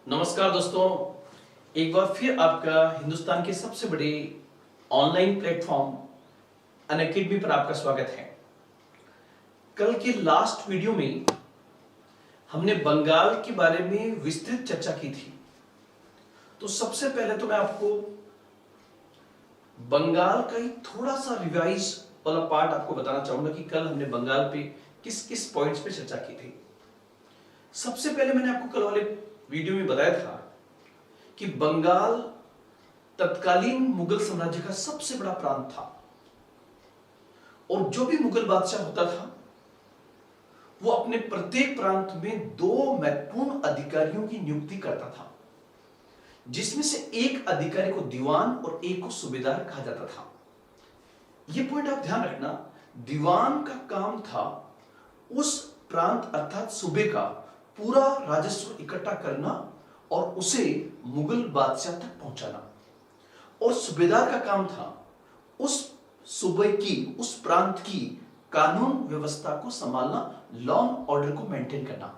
नमस्कार दोस्तों, एक बार फिर आपका हिंदुस्तान के सबसे बड़े ऑनलाइन प्लेटफॉर्म अनअकैडमी पर आपका स्वागत है। कल के लास्ट वीडियो में हमने बंगाल के बारे में विस्तृत चर्चा की थी। तो सबसे पहले तो मैं आपको बंगाल का ही थोड़ा सा रिवाइज वाला पार्ट आपको बताना चाहूंगा कि कल हमने बंगाल पे किस किस पॉइंट्स पे चर्चा की थी। सबसे पहले मैंने आपको कल वाले वीडियो में बताया था कि बंगाल तत्कालीन मुगल साम्राज्य का सबसे बड़ा प्रांत था और जो भी मुगल बादशाह होता था वो अपने प्रत्येक प्रांत में दो महत्वपूर्ण अधिकारियों की नियुक्ति करता था, जिसमें से एक अधिकारी को दीवान और एक को सूबेदार कहा जाता था। यह पॉइंट आप ध्यान रखना, दीवान का काम था उस प्रांत अर्थात सूबे का पूरा राजस्व इकट्ठा करना और उसे मुगल बादशाह तक पहुंचाना, और सूबेदार का काम था उस सूबे की, उस प्रांत की कानून व्यवस्था को संभालना, लॉ एंड ऑर्डर को मेंटेन करना।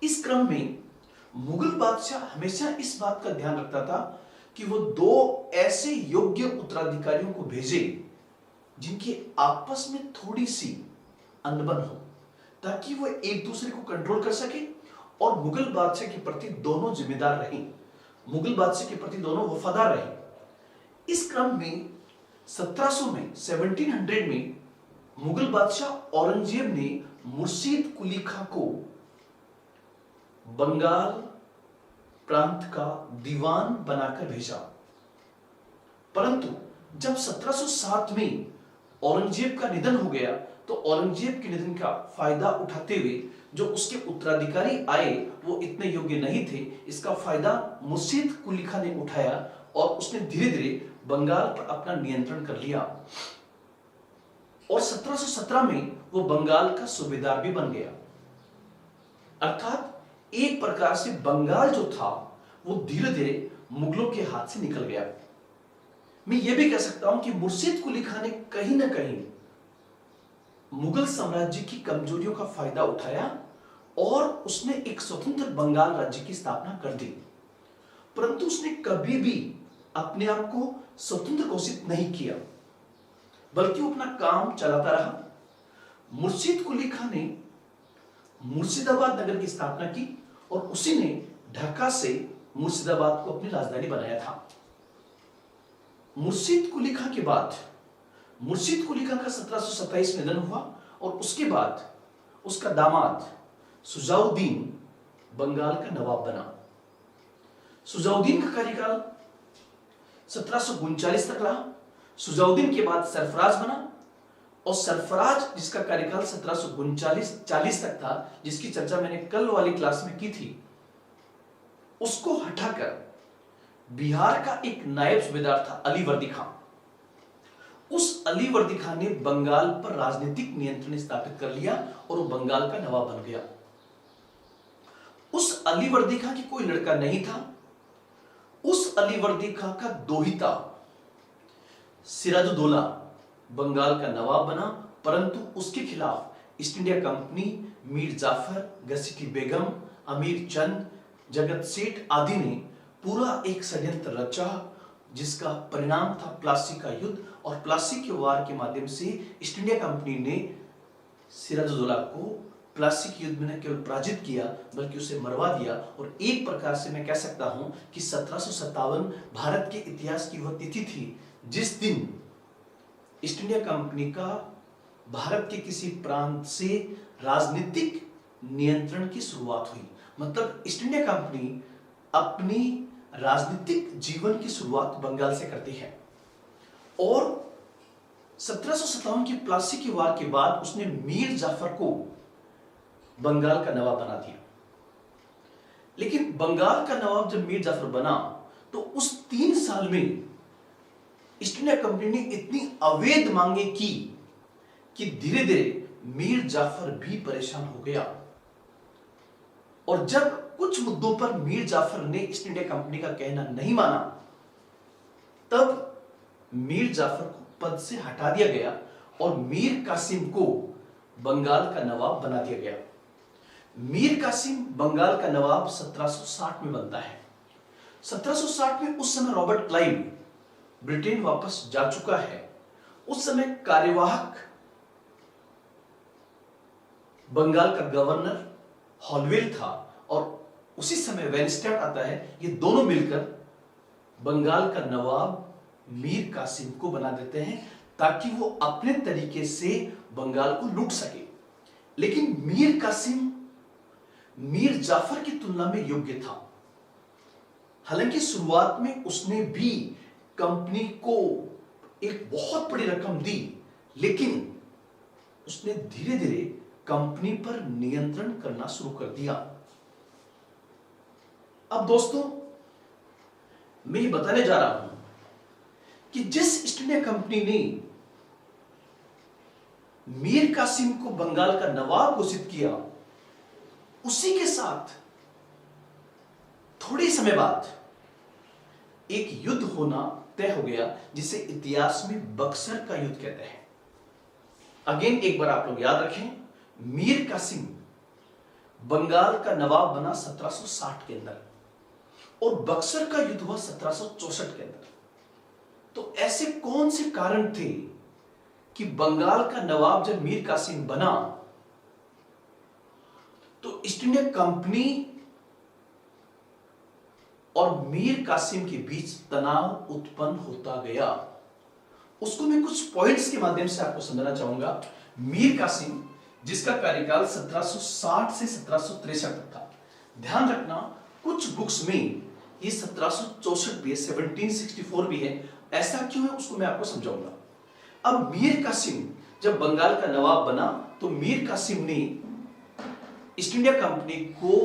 इस क्रम में मुगल बादशाह हमेशा इस बात का ध्यान रखता था कि वो दो ऐसे योग्य उत्तराधिकारियों को भेजे जिनकी आपस में थोड़ी सी अनबन हो, ताकि वो एक दूसरे को कंट्रोल कर सके और मुगल बादशाह के प्रति दोनों जिम्मेदार रहें, मुगल बादशाह के प्रति दोनों वफादार रहें। इस क्रम में 1700 में मुगल बादशाह औरंगजेब ने मुर्शीद कुली खां को बंगाल प्रांत का दीवान बनाकर भेजा। परंतु जब 1707 में औरंगजेब का निधन हो गया तो औरंगजेब के निधन का फायदा उठाते हुए जो उसके उत्तराधिकारी आए वो इतने योग्य नहीं थे। इसका फायदा मुर्शीद कुली खां ने उठाया और उसने धीरे धीरे बंगाल पर अपना नियंत्रण कर लिया और 1717 में वो बंगाल का सूबेदार भी बन गया। अर्थात एक प्रकार से बंगाल जो था वो धीरे धीरे मुगलों के हाथ से निकल गया। मैं ये भी कह सकता हूं कि मुर्शीद कुली खां ने कहीं ना कहीं मुगल साम्राज्य की कमजोरियों का फायदा उठाया और उसने एक स्वतंत्र बंगाल राज्य की स्थापना कर दी, परंतु उसने कभी भी अपने आप को स्वतंत्र घोषित नहीं किया, बल्कि वो अपना काम चलाता रहा। मुर्शीद कुली खां ने मुर्शिदाबाद नगर की स्थापना की और उसी ने ढाका से मुर्शिदाबाद को अपनी राजधानी बनाया था। मुर्शीद कुली खां के बाद मुर्शीद कुली खां का 1727 में निधन हुआ और उसके बाद उसका दामाद सुजाउद्दीन बंगाल का नवाब बना। सुजाउद्दीन का कार्यकाल 1739 तक रहा। सुजाउद्दीन के बाद सरफराज बना और सरफराज जिसका कार्यकाल 1739-40 तक था, जिसकी चर्चा मैंने कल वाली क्लास में की थी, उसको हटाकर बिहार का एक नायब सूबेदार था अलीवर्दी खां। उस अलीवर्दी खां ने बंगाल पर राजनीतिक नियंत्रण स्थापित कर लिया और वो बंगाल का नवाब बन गया। उस अलीवर्दी खां की कोई लड़का नहीं था। उस अलीवर्दी खां का दोहिता सिराजुद्दौला बंगाल का नवाब बना, परंतु उसके खिलाफ East India Company, Mir Jafar, Ghaseti Begum, Amir Chand, जगत सेठ आदि ने पूरा एक षड्यंत्र रचा, जिसका परिणाम था प्लासी का युद्ध। और प्लासी के वार के माध्यम से ईस्ट इंडिया कंपनी ने सिराजुद्दौला को प्लासी के युद्ध में न केवल पराजित किया बल्कि उसे मरवा दिया। और एक प्रकार से मैं कह सकता हूं कि 1757 भारत के इतिहास की वह तिथि थी जिस दिन ईस्ट इंडिया कंपनी का भारत के किसी प्रांत से राजनीतिक नियंत्रण की शुरुआत हुई। मतलब ईस्ट इंडिया कंपनी अपनी राजनीतिक जीवन की शुरुआत बंगाल से करती है और 1757 की प्लासी के वार के बाद उसने मीर जाफर को बंगाल का नवाब बना दिया। लेकिन बंगाल का नवाब जब मीर जाफर बना तो उस 3 साल में ईस्ट इंडिया कंपनी ने इतनी अवैध मांगे की कि धीरे धीरे मीर जाफर भी परेशान हो गया। और जब कुछ मुद्दों पर मीर जाफर ने ईस्ट इंडिया कंपनी का कहना नहीं माना, तब मीर जाफर को पद से हटा दिया गया और मीर कासिम को बंगाल का नवाब बना दिया गया। मीर कासिम बंगाल का नवाब 1760 में बनता है। 1760 में उस समय रॉबर्ट क्लाइव ब्रिटेन वापस जा चुका है। उस समय कार्यवाहक बंगाल का गवर्नर हॉलवेल था और उसी समय वेनस्टेड आता है। ये दोनों मिलकर बंगाल का नवाब मीर कासिम को बना देते हैं ताकि वो अपने तरीके से बंगाल को लूट सके। लेकिन मीर कासिम मीर जाफर की तुलना में योग्य था। हालांकि शुरुआत में उसने भी कंपनी को एक बहुत बड़ी रकम दी, लेकिन उसने धीरे धीरे कंपनी पर नियंत्रण करना शुरू कर दिया। अब दोस्तों, मैं ये बताने जा रहा हूं कि जिस ईस्ट इंडिया कंपनी ने मीर कासिम को बंगाल का नवाब घोषित किया, उसी के साथ थोड़े समय बाद एक युद्ध होना तय हो गया जिसे इतिहास में बक्सर का युद्ध कहते हैं। अगेन एक बार आप लोग याद रखें, मीर कासिम बंगाल का नवाब बना 1760 के अंदर और बक्सर का युद्ध हुआ 1764 के अंदर। तो ऐसे कौन से कारण थे कि बंगाल का नवाब जब मीर कासिम बना तो ईस्ट इंडिया कंपनी और मीर कासिम के बीच तनाव उत्पन्न होता गया? उसको मैं कुछ पॉइंट्स के माध्यम से आपको समझाना चाहूंगा। मीर कासिम, जिसका कार्यकाल 1760 से 1763 तक था, ध्यान रखना कुछ बुक्स में ये 1764 भी है, 1764 भी है। ऐसा क्यों है उसको मैं आपको समझाऊंगा। अब मीर कासिम जब बंगाल का नवाब बना तो मीर कासिम ने ईस्ट इंडिया कंपनी को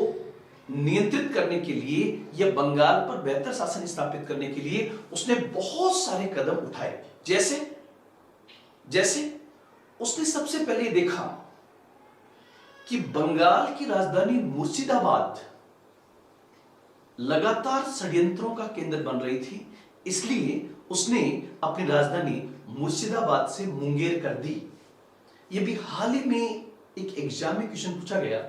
नियंत्रित करने के लिए या बंगाल पर बेहतर शासन स्थापित करने के लिए उसने बहुत सारे कदम उठाए। जैसे उसने सबसे पहले देखा कि बंगाल की राजधानी मुर्शिदाबाद लगातार षड्यंत्रों का केंद्र बन रही थी, इसलिए उसने अपनी राजधानी मुर्शिदाबाद से मुंगेर कर दी। यह भी हाल ही में एक एग्जाम में क्वेश्चन पूछा गया,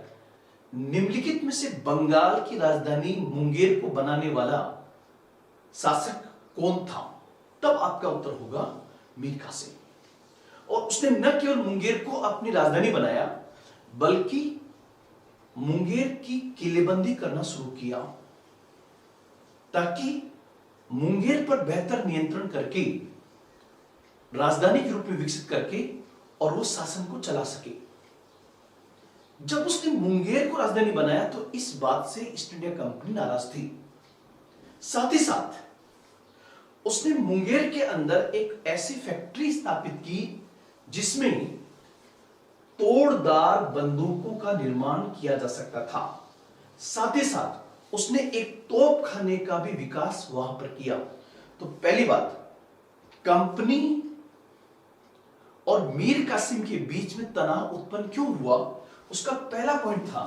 निम्नलिखित में से बंगाल की राजधानी मुंगेर को बनाने वाला शासक कौन था? तब आपका उत्तर होगा मीर कासिम। और उसने न केवल मुंगेर को अपनी राजधानी बनाया बल्कि मुंगेर की किलेबंदी करना शुरू किया ताकि मुंगेर पर बेहतर नियंत्रण करके राजधानी के रूप में विकसित करके और वो शासन को चला सके। जब उसने मुंगेर को राजधानी बनाया तो इस बात से ईस्ट इंडिया कंपनी नाराज थी। साथ ही साथ उसने मुंगेर के अंदर एक ऐसी फैक्ट्री स्थापित की जिसमें तोड़दार बंदूकों का निर्माण किया जा सकता था। साथ ही साथ उसने एक तोप खाने का भी विकास वहां पर किया। तो पहली बात, कंपनी और मीर कासिम के बीच में तनाव उत्पन्न क्यों हुआ? उसका पहला पॉइंट था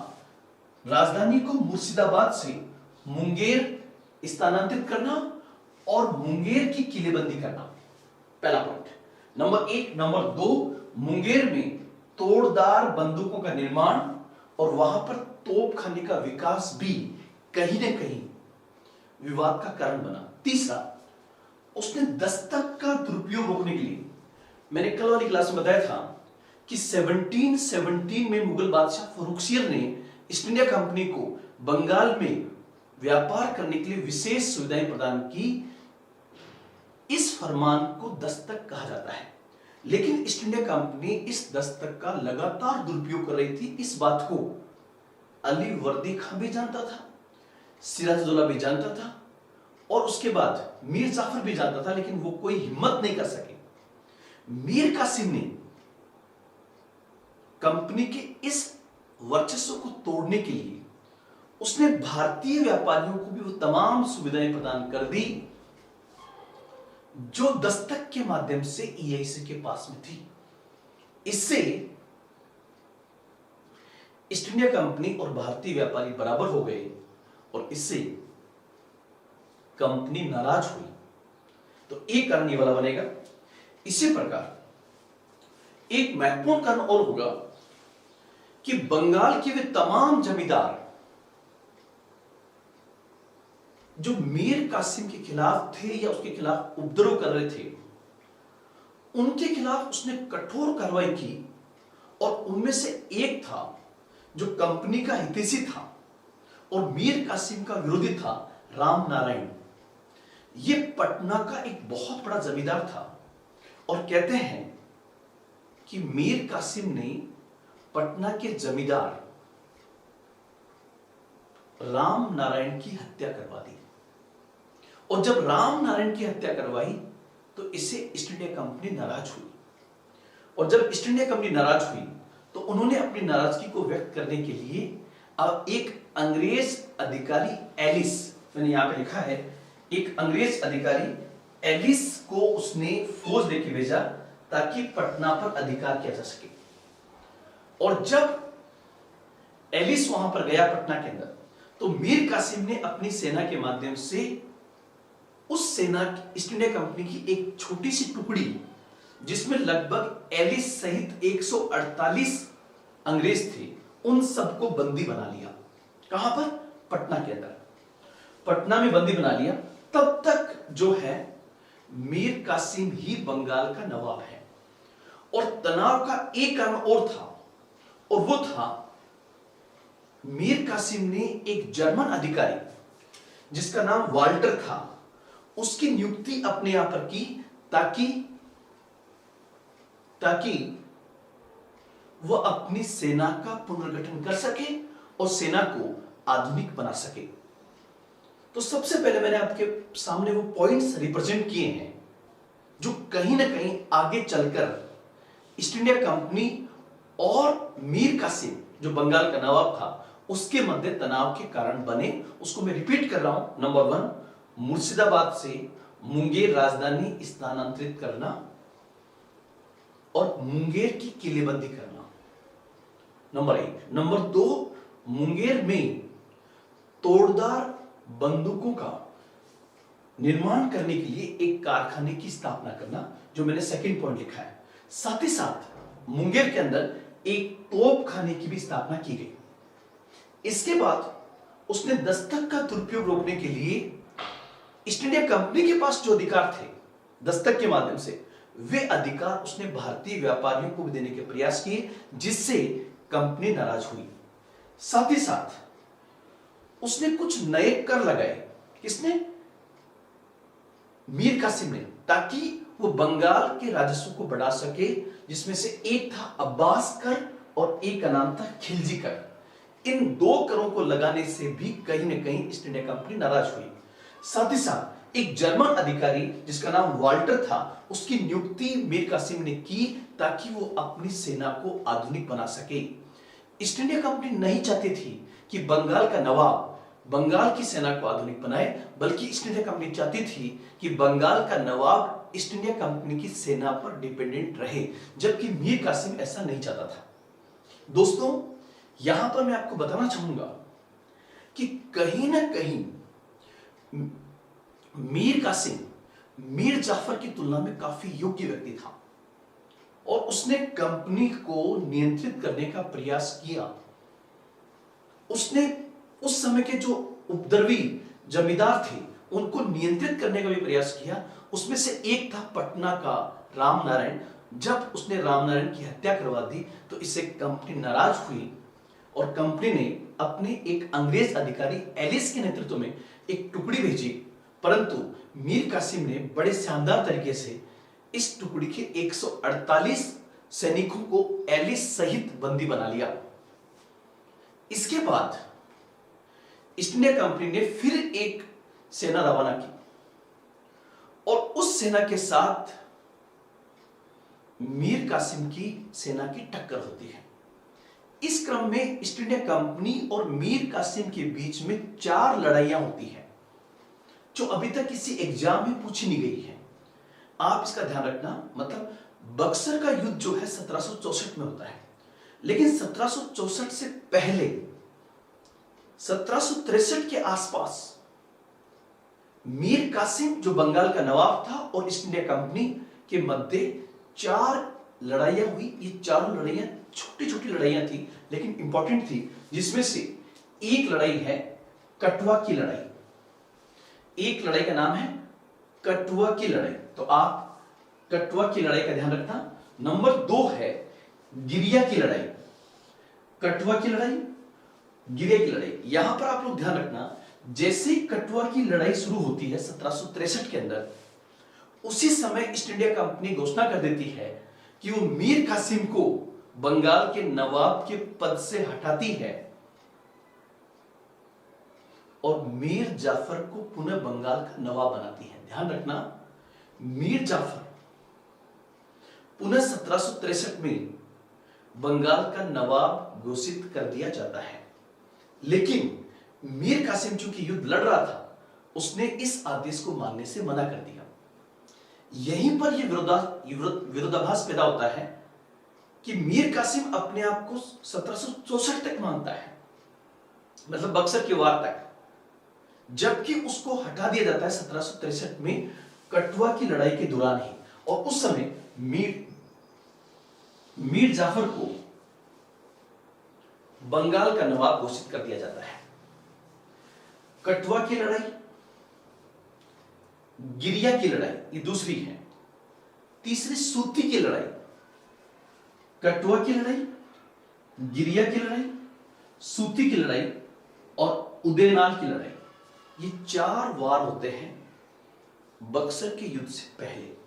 राजधानी को मुर्शिदाबाद से मुंगेर स्थानांतरित करना और मुंगेर की किलेबंदी करना। पहला पॉइंट नंबर 1। नंबर 2, मुंगेर में तोड़दार बंदूकों का निर्माण और वहां पर तोप खाने का विकास भी कहीं ना कहीं विवाद का कारण बना। तीसरा, उसने दस्तक का दुरुपयोग रोकने के लिए, मैंने कल वाली क्लास में बताया था कि 1717 में मुगल बादशाह फर्रुखसियर ने ईस्ट इंडिया कंपनी को बंगाल में व्यापार करने के लिए विशेष सुविधाएं प्रदान की। इस फरमान को दस्तक कहा जाता है, लेकिन ईस्ट इंडिया कंपनी इस दस्तक का लगातार दुरुपयोग कर रही थी। इस बात को अली वर्दी खां भी जानता था, सिराजुद्दौला भी जानता था और उसके बाद मीर जाफर भी जानता था, लेकिन वो कोई हिम्मत नहीं कर सके। मीर कासिम ने कंपनी के इस वर्चस्व को तोड़ने के लिए उसने भारतीय व्यापारियों को भी वो तमाम सुविधाएं प्रदान कर दी जो दस्तक के माध्यम से ईआईसी के पास में थी। इससे ईस्ट इंडिया कंपनी और भारतीय व्यापारी बराबर हो गए और इससे कंपनी नाराज हुई। तो एक कारण ये वाला बनेगा। इसी प्रकार एक महत्वपूर्ण कारण और होगा कि बंगाल के वे तमाम जमींदार जो मीर कासिम के खिलाफ थे या उसके खिलाफ उपद्रव कर रहे थे, उनके खिलाफ उसने कठोर कार्रवाई की। और उनमें से एक था जो कंपनी का हितैषी था और मीर कासिम का विरोधी था, राम नारायण। यह पटना का एक बहुत बड़ा जमींदार था और कहते हैं कि मीर कासिम ने पटना के जमींदार राम नारायण की हत्या करवा दी। और जब राम नारायण की हत्या करवाई तो इससे ईस्ट इंडिया कंपनी नाराज हुई। और जब ईस्ट इंडिया कंपनी नाराज हुई तो उन्होंने अपनी नाराजगी को व्यक्त करने के लिए अब एक अंग्रेज अधिकारी एलिस, मैंने यहां पे लिखा है, एक अंग्रेज अधिकारी एलिस को उसने फौज लेके भेजा ताकि पटना पर अधिकार किया जा सके। और जब एलिस वहां पर गया पटना के अंदर, तो मीर कासिम ने अपनी सेना के माध्यम से उस सेना ईस्ट इंडिया कंपनी की एक छोटी सी टुकड़ी, जिसमें लगभग एलिस सहित 148 अंग्रेज थे, उन सबको बंदी बना लिया। कहां पर? पटना के अंदर। पटना में बंदी बना लिया। तब तक जो है मीर कासिम ही बंगाल का नवाब है। और तनाव का एक कारण और था, और वो था मीर कासिम ने एक जर्मन अधिकारी जिसका नाम वाल्टर था, उसकी नियुक्ति अपने यहां पर की ताकि वह अपनी सेना का पुनर्गठन कर सके और सेना को आधुनिक बना सके। तो सबसे पहले मैंने आपके सामने वो पॉइंट्स रिप्रेजेंट किए हैं जो कहीं ना कहीं आगे चलकर ईस्ट इंडिया कंपनी और मीर कासिम जो बंगाल का नवाब था उसके मध्य तनाव के कारण बने। उसको मैं रिपीट कर रहा हूं। नंबर 1, मुर्शिदाबाद से मुंगेर राजधानी स्थानांतरित करना और मुंगेर की किलेबंदी करना, नंबर 1। नंबर 2, मुंगेर में तोड़दार बंदूकों का निर्माण करने के लिए एक कारखाने की स्थापना करना, जो मैंने सेकंड पॉइंट लिखा है। साथ ही साथ मुंगेर के अंदर एक तोप खाने की भी स्थापना की गई। इसके बाद उसने दस्तक का दुरुपयोग रोकने के लिए ईस्ट इंडिया कंपनी के पास जो अधिकार थे दस्तक के माध्यम से, वे अधिकार उसने भारतीय व्यापारियों को भी देने के प्रयास किए, जिससे कंपनी नाराज हुई। साथ ही साथ उसने कुछ नए कर लगाए। किसने? मीर कासिम ने, ताकि वो बंगाल के राजस्व को बढ़ा सके, जिसमें से एक था अब्बास कर और एक का नाम था खिलजी कर। इन 2 करों को लगाने से भी कहीं ना कहीं ईस्ट इंडिया कंपनी नाराज हुई। साथ ही साथ एक जर्मन अधिकारी जिसका नाम वाल्टर था, उसकी नियुक्ति मीर कासिम ने की ताकि वो अपनी सेना को आधुनिक बना सके। ईस्ट इंडिया कंपनी नहीं चाहती थी कि बंगाल का नवाब बंगाल की सेना को आधुनिक बनाए, बल्कि ईस्ट इंडिया कंपनी चाहती थी कि बंगाल का नवाब ईस्ट इंडिया कंपनी की सेना पर डिपेंडेंट रहे, जबकि मीर कासिम ऐसा नहीं चाहता था। दोस्तों, यहां पर मैं आपको बताना चाहूंगा कि कहीं ना कहीं मीर कासिम मीर जाफर की तुलना में काफी योग्य व्यक्ति था और उसने कंपनी को नियंत्रित करने का प्रयास किया। उसने उस समय के जो उपद्रवी जमींदार थे उनको नियंत्रित करने का भी प्रयास किया। उसमें से एक था पटना का राम नारायण। जब उसने राम नारायण की हत्या करवा दी तो इससे कंपनी नाराज हुई और कंपनी ने अपने एक अंग्रेज अधिकारी एलिस के नेतृत्व में एक टुकड़ी भेजी, परंतु मीर कासिम ने बड़े शानदार तरीके से इस टुकड़ी के 148 सैनिकों को एलिस सहित बंदी बना लिया। इसके बाद ईस्ट इंडिया कंपनी ने फिर एक सेना रवाना की और उस सेना के साथ मीर कासिम की सेना की टक्कर होती है। इस क्रम में ईस्ट इंडिया कंपनी और मीर कासिम के बीच में 4 लड़ाइयां होती हैं, जो अभी तक किसी एग्जाम में पूछी नहीं गई है। आप इसका ध्यान रखना। मतलब बक्सर का युद्ध जो है 1764 में होता है, लेकिन 1764 से पहले 1763 के आसपास मीर कासिम जो बंगाल का नवाब था और ईस्ट इंडिया कंपनी के मध्य 4 लड़ाइयां हुई। ये चारों लड़ाइयां छोटी छोटी लड़ाइयां थी, लेकिन इंपॉर्टेंट थी, जिसमें से एक लड़ाई है कटवा की लड़ाई। एक लड़ाई का नाम है कटवा की लड़ाई, तो आप कटवा की लड़ाई का ध्यान रखना। नंबर 2 है गिरिया की लड़ाई। कटवा की लड़ाई, गिरिया की लड़ाई, यहां पर आप लोग ध्यान रखना, जैसे ही कटवा की लड़ाई शुरू होती है 1763 के अंदर, उसी समय ईस्ट इंडिया कंपनी घोषणा कर देती है कि वो मीर कासिम को बंगाल के नवाब के पद से हटाती है और मीर जाफर को पुनः बंगाल का नवाब बनाती है। ध्यान रखना, मीर जाफर पुनः 1763 में बंगाल का नवाब घोषित कर दिया जाता है, लेकिन मीर कासिम चूंकि युद्ध लड़ रहा था, उसने इस आदेश को मानने से मना कर दिया। यहीं पर यह विरोधाभास पैदा होता है कि मीर कासिम अपने आप को 1764 तक मानता है, मतलब बक्सर के वार तक, जबकि उसको हटा दिया जाता है 1763 में कटवा की लड़ाई के दौरान ही। और उस समय मीर जाफर को बंगाल का नवाब घोषित कर दिया जाता है। कटवा की लड़ाई, गिरिया की लड़ाई, ये दूसरी है। तीसरी सूती की लड़ाई, कटवा की लड़ाई, गिरिया की लड़ाई, सूती की लड़ाई और उदयनाल की लड़ाई, ये 4 वार होते हैं बक्सर के युद्ध से पहले।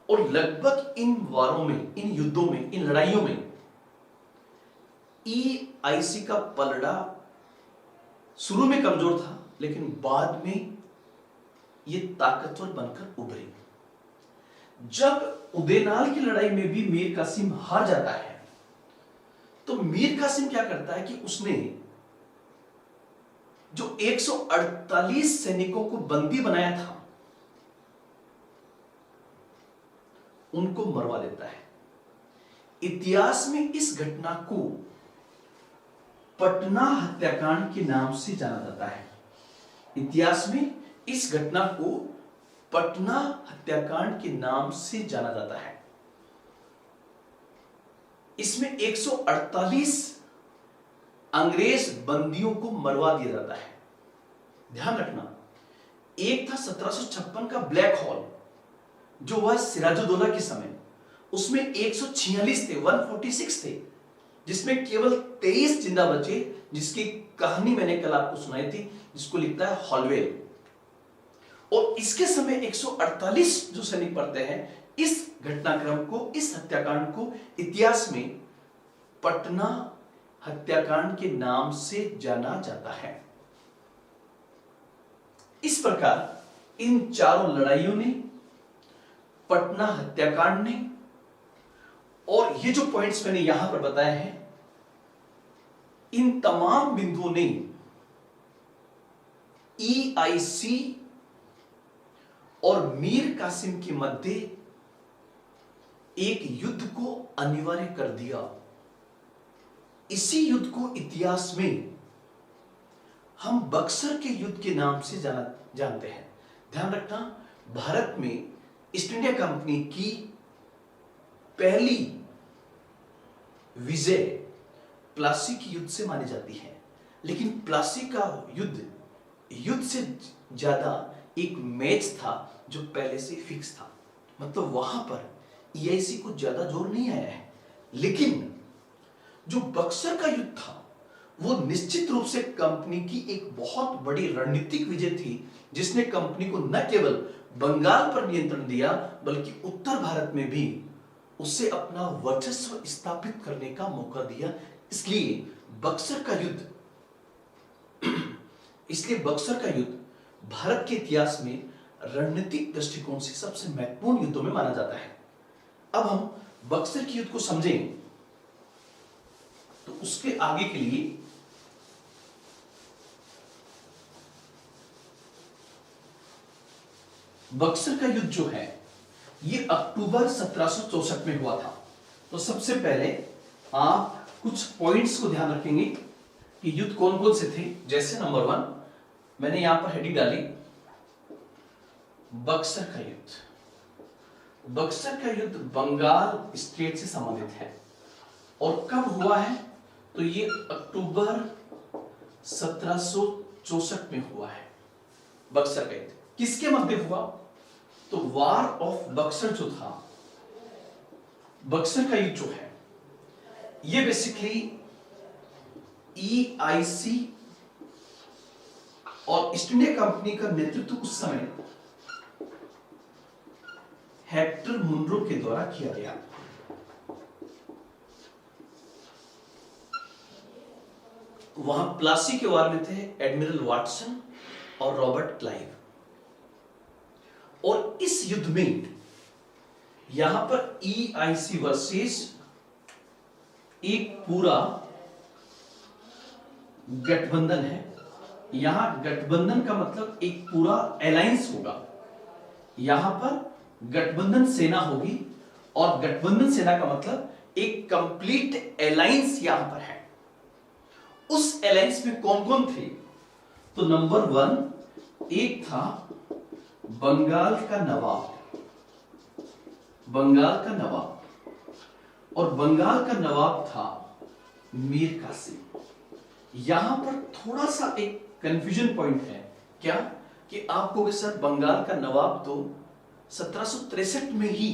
और लगभग इन वारों में, इन युद्धों में, इन लड़ाइयों में EIC का पलड़ा शुरू में कमजोर था, लेकिन बाद में ये ताकतवर बनकर उभरी। जब उदयनाल की लड़ाई में भी मीर कासिम हार जाता है, तो मीर कासिम क्या करता है कि उसने जो 148 सैनिकों को बंदी बनाया था, उनको मरवा देता है। इतिहास में इस घटना को पटना हत्याकांड के नाम से जाना जाता है। इतिहास में इस घटना को पटना हत्याकांड के नाम से जाना जाता है। इसमें 148 अंग्रेज बंदियों को मरवा दिया जाता है। ध्यान रखना, एक था 1756 का ब्लैक हॉल, जो हुआ सिराजुद्दौला के समय, उसमें 146 थे, 146 थे, जिसमें केवल 23 जिंदा बचे, जिसकी कहानी मैंने कल आपको सुनाई थी, जिसको लिखता है हॉलवेल। और इसके समय 148 जो सैनिक पड़ते हैं, इस घटनाक्रम को, इस हत्याकांड को इतिहास में पटना हत्याकांड के नाम से जाना जाता है। इस प्रकार इन चारों लड़ाइयों ने, पटना हत्याकांड ने, और ये जो पॉइंट्स मैंने यहां पर बताए हैं, इन तमाम बिंदुओं ने EIC और मीर कासिम के मध्य एक युद्ध को अनिवार्य कर दिया। इसी युद्ध को इतिहास में हम बक्सर के युद्ध के नाम से जानते हैं। ध्यान रखना, भारत में ईस्ट इंडिया कंपनी की पहली विजय प्लासी की युद्ध से मानी जाती है, लेकिन प्लासी का युद्ध से ज्यादा एक मैच था जो पहले से फिक्स था, मतलब वहां पर EIC को ज्यादा जोर नहीं आया है। लेकिन जो बक्सर का युद्ध था, वो निश्चित रूप से कंपनी की एक बहुत बड़ी रणनीतिक विजय थी, जिसने कंपनी को न केवल बंगाल पर नियंत्रण दिया, बल्कि उत्तर भारत में भी उसे अपना वर्चस्व स्थापित करने का मौका दिया। इसलिए बक्सर का युद्ध भारत के इतिहास में रणनीतिक दृष्टिकोण से सबसे महत्वपूर्ण युद्धों में माना जाता है। अब हम बक्सर के युद्ध को समझें, तो उसके आगे के लिए बक्सर का युद्ध जो है, ये अक्टूबर 1764 में हुआ था। तो सबसे पहले आप कुछ पॉइंट्स को ध्यान रखेंगे कि युद्ध कौन कौन से थे। जैसे नंबर 1 मैंने यहां पर हेडिंग डाली, बक्सर का युद्ध। बक्सर का युद्ध बंगाल स्टेट से संबंधित है। और कब हुआ है? तो ये अक्टूबर 1764 में हुआ है बक्सर का युद्ध। किसके मध्य हुआ? तो वार ऑफ बक्सर जो था, बक्सर का युद्ध जो है, ये बेसिकली EIC और ईस्ट इंडिया कंपनी का नेतृत्व उस समय हेक्टर मुनरो के द्वारा किया गया। वहां प्लासी के वार में थे एडमिरल वाटसन और रॉबर्ट क्लाइव। और इस युद्ध में यहां पर EIC वर्सेस एक पूरा गठबंधन है। यहां गठबंधन का मतलब एक पूरा अलायंस होगा। यहां पर गठबंधन सेना होगी और गठबंधन सेना का मतलब एक कंप्लीट अलायंस यहां पर है। उस अलायंस में कौन कौन थे? तो नंबर 1 एक था बंगाल का नवाब, बंगाल का नवाब, और बंगाल का नवाब था मीर कासिम। यहां पर थोड़ा सा एक कंफ्यूजन पॉइंट है। क्या कि आपको कि सर बंगाल का नवाब तो 1763 में ही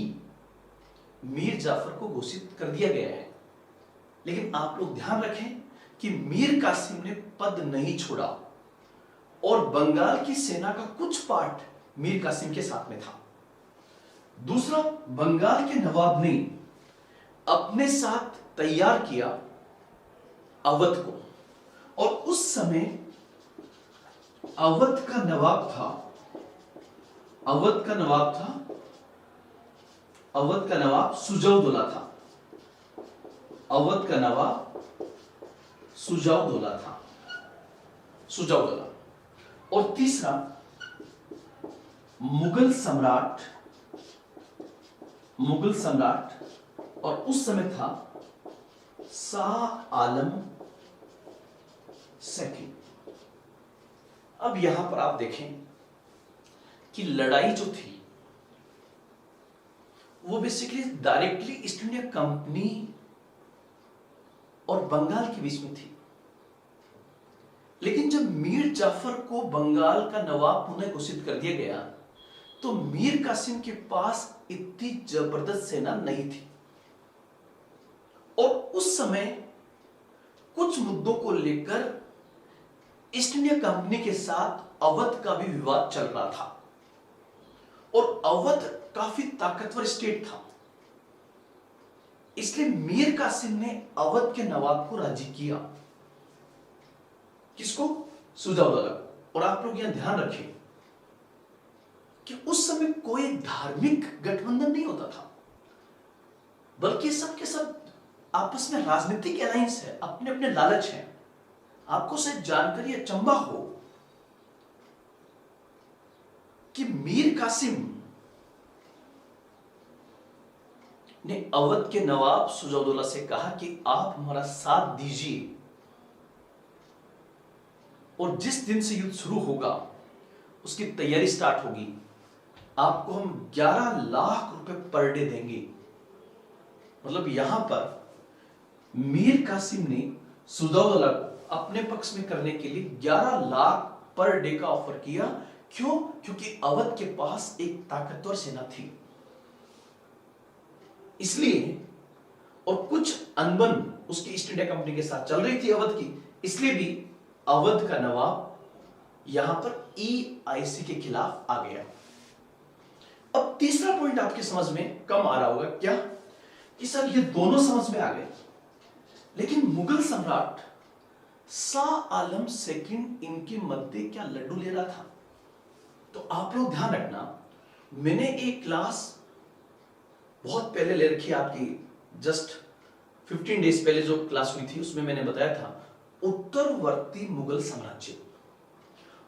मीर जाफर को घोषित कर दिया गया है, लेकिन आप लोग ध्यान रखें कि मीर कासिम ने पद नहीं छोड़ा और बंगाल की सेना का कुछ पार्ट मीर कासिम के साथ में था। दूसरा, बंगाल के नवाब ने अपने साथ तैयार किया अवध को, और उस समय अवध का नवाब था, अवध का नवाब था, अवध का नवाब सुजाउदौला था, अवध का नवाब सुजाउदौला था, सुजाउदौला। और तीसरा, मुगल सम्राट, मुगल सम्राट, और उस समय था शाह आलम सेकंड। अब यहां पर आप देखें कि लड़ाई जो थी वो basically directly east India company और बंगाल के बीच में थी। लेकिन जब मीर जाफर को बंगाल का नवाब पुनः घोषित कर दिया गया तो मीर कासिम के पास इतनी जबरदस्त सेना नहीं थी, और उस समय कुछ मुद्दों को लेकर ईस्ट इंडिया कंपनी के साथ अवध का भी विवाद चल रहा था, और अवध काफी ताकतवर स्टेट था। इसलिए मीर कासिम ने अवध के नवाब को राजी किया। किसको? सुजाउदौला। और आप लोग यहां ध्यान रखें कि उस समय कोई धार्मिक गठबंधन नहीं होता था, बल्कि सब के सब आपस में राजनीतिक अलायंस है, अपने अपने लालच है। आपको शायद जानकारी अचंभा हो कि मीर कासिम ने अवध के नवाब सुजाउदौला से कहा कि आप हमारा साथ दीजिए, और जिस दिन से युद्ध शुरू होगा उसकी तैयारी स्टार्ट होगी, आपको हम 11 लाख रुपए पर डे देंगे। मतलब यहां पर मीर कासिम ने सुजाउदौला को अपने पक्ष में करने के लिए 11 लाख पर डे का ऑफर किया। क्यों? क्योंकि अवध के पास एक ताकतवर सेना थी, इसलिए, और कुछ अनबन उसकी ईस्ट इंडिया कंपनी के साथ चल रही थी अवध की, इसलिए भी अवध का नवाब यहां पर EIC के खिलाफ आ गया। अब तीसरा पॉइंट आपकी समझ में कम आ रहा होगा, क्या कि सर ये दोनों समझ में आ गए, लेकिन मुगल सम्राट शाह आलम सेकंड इनके मध्य क्या लड्डू ले रहा था? तो आप लोग ध्यान रखना, मैंने एक क्लास बहुत पहले ले रखी है आपकी, जस्ट 15 डेज पहले जो क्लास हुई थी उसमें मैंने बताया था उत्तरवर्ती मुगल साम्राज्य।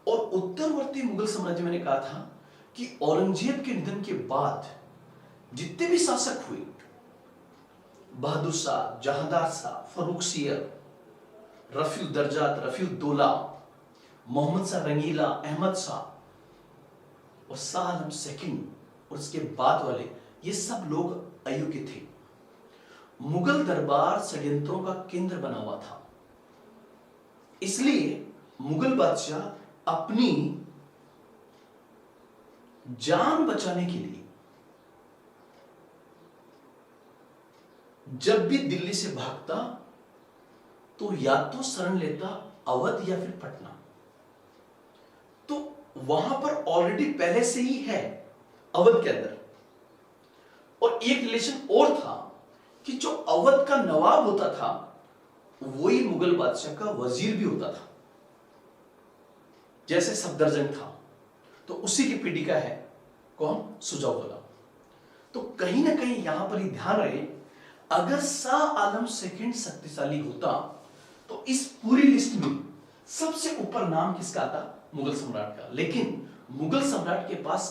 और उत्तरवर्ती मुगल साम्राज्य मैंने कहा था कि औरंगजेब के निधन के बाद जितने भी शासक हुए, बहादुर शाह, जहांदार शाह, फरूख सियर, रफीउल दर्जात, रफीउल दौला, मोहम्मद शाह रंगीला, अहमद शाह और शाह आलम सेकंड, और उसके बाद वाले, ये सब लोग अयोग्य थे। मुगल दरबार षड्यंत्रों का केंद्र बना हुआ था। इसलिए मुगल बादशाह अपनी जान बचाने के लिए जब भी दिल्ली से भागता तो या तो शरण लेता अवध या फिर पटना। तो वहां पर ऑलरेडी पहले से ही है अवध के अंदर। और एक रिलेशन और था कि जो अवध का नवाब होता था वही मुगल बादशाह का वजीर भी होता था, जैसे सफदरजंग था। तो उसी की पीढ़ी का है कौन? सुजाउद्दौला। तो कहीं ना कहीं यहां पर ही ध्यान रहे, अगर शाह आलम सेकंड शक्तिशाली होता तो इस पूरी लिस्ट में सबसे ऊपर नाम किसका आता? मुगल सम्राट का। लेकिन मुगल सम्राट के पास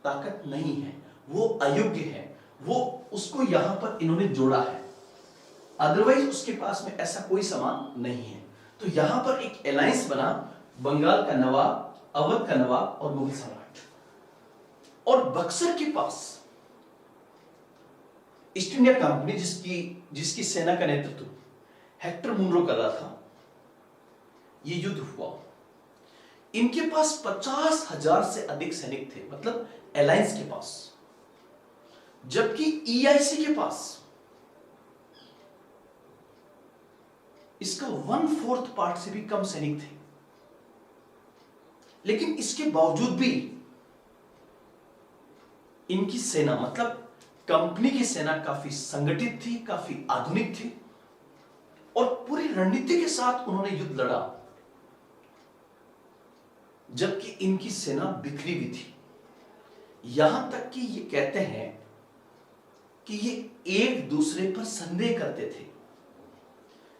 ताकत नहीं है, वो अयोग्य है, वो उसको यहां पर इन्होंने जोड़ा है, अदरवाइज उसके पास में ऐसा कोई सामान नहीं है। तो यहां पर एक अलायंस बना, बंगाल का नवाब, अवध का नवाब और मुगल सम्राट। और बक्सर के पास ईस्ट इंडिया कंपनी जिसकी सेना का नेतृत्व हेक्टर मुनरो कर रहा था, ये युद्ध हुआ। इनके पास 50,000 से अधिक सैनिक थे, मतलब अलायंस के पास, जबकि ईआईसी के पास इसका 1/4 पार्ट से भी कम सैनिक थे। लेकिन इसके बावजूद भी इनकी सेना, मतलब कंपनी की सेना काफी संगठित थी, काफी आधुनिक थी और पूरी रणनीति के साथ उन्होंने युद्ध लड़ा, जबकि इनकी सेना बिखरी हुई थी। यहां तक कि ये कहते हैं कि ये एक दूसरे पर संदेह करते थे।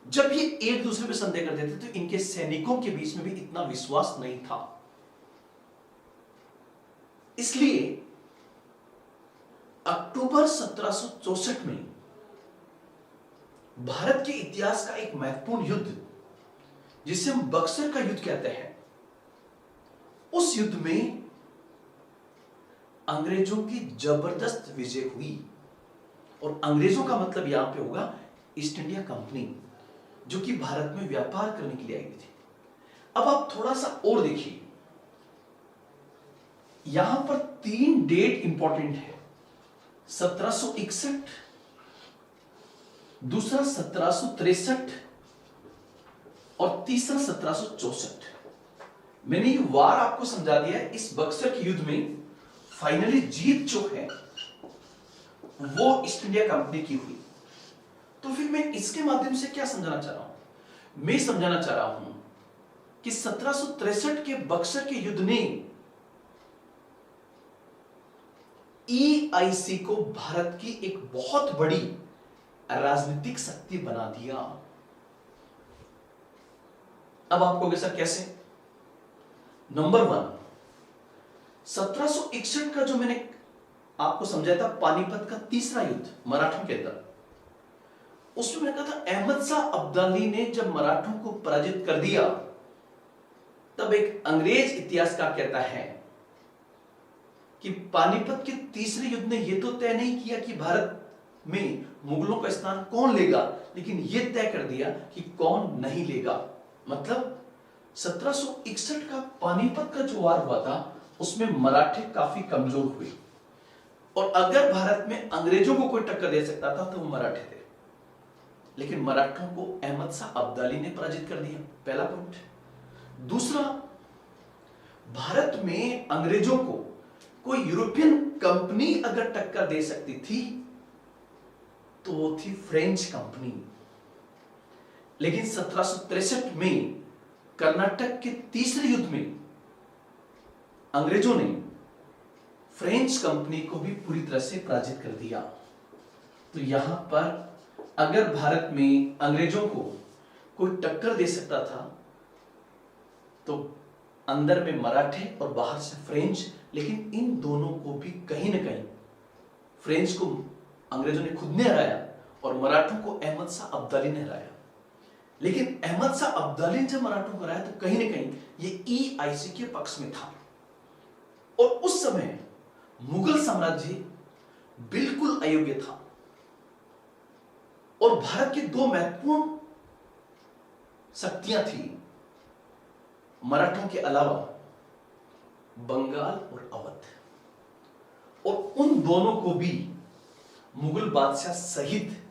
जब ये एक दूसरे पर संदेह करते थे तो इनके सैनिकों के बीच में भी इतना विश्वास नहीं था। इसलिए अक्टूबर 1764 में भारत के इतिहास का एक महत्वपूर्ण युद्ध, जिसे हम बक्सर का युद्ध कहते हैं, उस युद्ध में अंग्रेजों की जबरदस्त विजय हुई। और अंग्रेजों का मतलब यहां पे होगा ईस्ट इंडिया कंपनी, जो कि भारत में व्यापार करने के लिए आई हुई थी। अब आप थोड़ा सा और देखिए, यहां पर 3 डेट इंपॉर्टेंट है। 1761, दूसरा 1763 और तीसरा 1764। मैंने ये वार आपको समझा दिया है। इस बक्सर के युद्ध में फाइनली जीत जो है वो ईस्ट इंडिया कंपनी की हुई। तो फिर मैं इसके माध्यम से क्या समझाना चाह रहा हूं? मैं समझाना चाह रहा हूं कि 1763 के बक्सर के युद्ध ने ईआईसी को भारत की एक बहुत बड़ी राजनीतिक शक्ति बना दिया। अब आपको सर कैसे? नंबर 1, 1761 का जो मैंने आपको समझाया था पानीपत का तीसरा युद्ध मराठों के अंदर, उसमें मैंने कहा था अहमद शाह अब्दाली ने जब मराठों को पराजित कर दिया, तब एक अंग्रेज इतिहासकार कहता है कि पानीपत के तीसरे युद्ध ने यह तो तय नहीं किया कि भारत में मुगलों का स्थान कौन लेगा, लेकिन यह तय कर दिया कि कौन नहीं लेगा। मतलब 1761 का पानीपत का जो वार हुआ था उसमें मराठे काफी कमजोर हुए, और अगर भारत में अंग्रेजों को कोई टक्कर दे सकता था तो वो मराठे थे। लेकिन मराठों को अहमद शाह अब्दाली ने पराजित कर दिया, पहला पॉइंट। दूसरा, भारत में अंग्रेजों को कोई यूरोपियन कंपनी अगर टक्कर दे सकती थी तो वो थी फ्रेंच कंपनी। लेकिन 1763 में कर्नाटक के तीसरे युद्ध में अंग्रेजों ने फ्रेंच कंपनी को भी पूरी तरह से पराजित कर दिया। तो यहां पर अगर भारत में अंग्रेजों को कोई टक्कर दे सकता था तो अंदर में मराठे और बाहर से फ्रेंच। लेकिन इन दोनों को भी कहीं ना कहीं, फ्रेंच को अंग्रेजों ने खुद ने हराया और मराठों को अहमद शाह अब्दाली ने हराया। लेकिन अहमद शाह अब्दाली ने जब मराठों को हराया तो कहीं ना कहीं ये ईआईसी के पक्ष में था। और उस समय मुगल साम्राज्य बिल्कुल अयोग्य था और भारत की 2 महत्वपूर्ण शक्तियां थी, मराठों के अलावा बंगाल और अवध, और उन दोनों को भी मुगल बादशाह सहित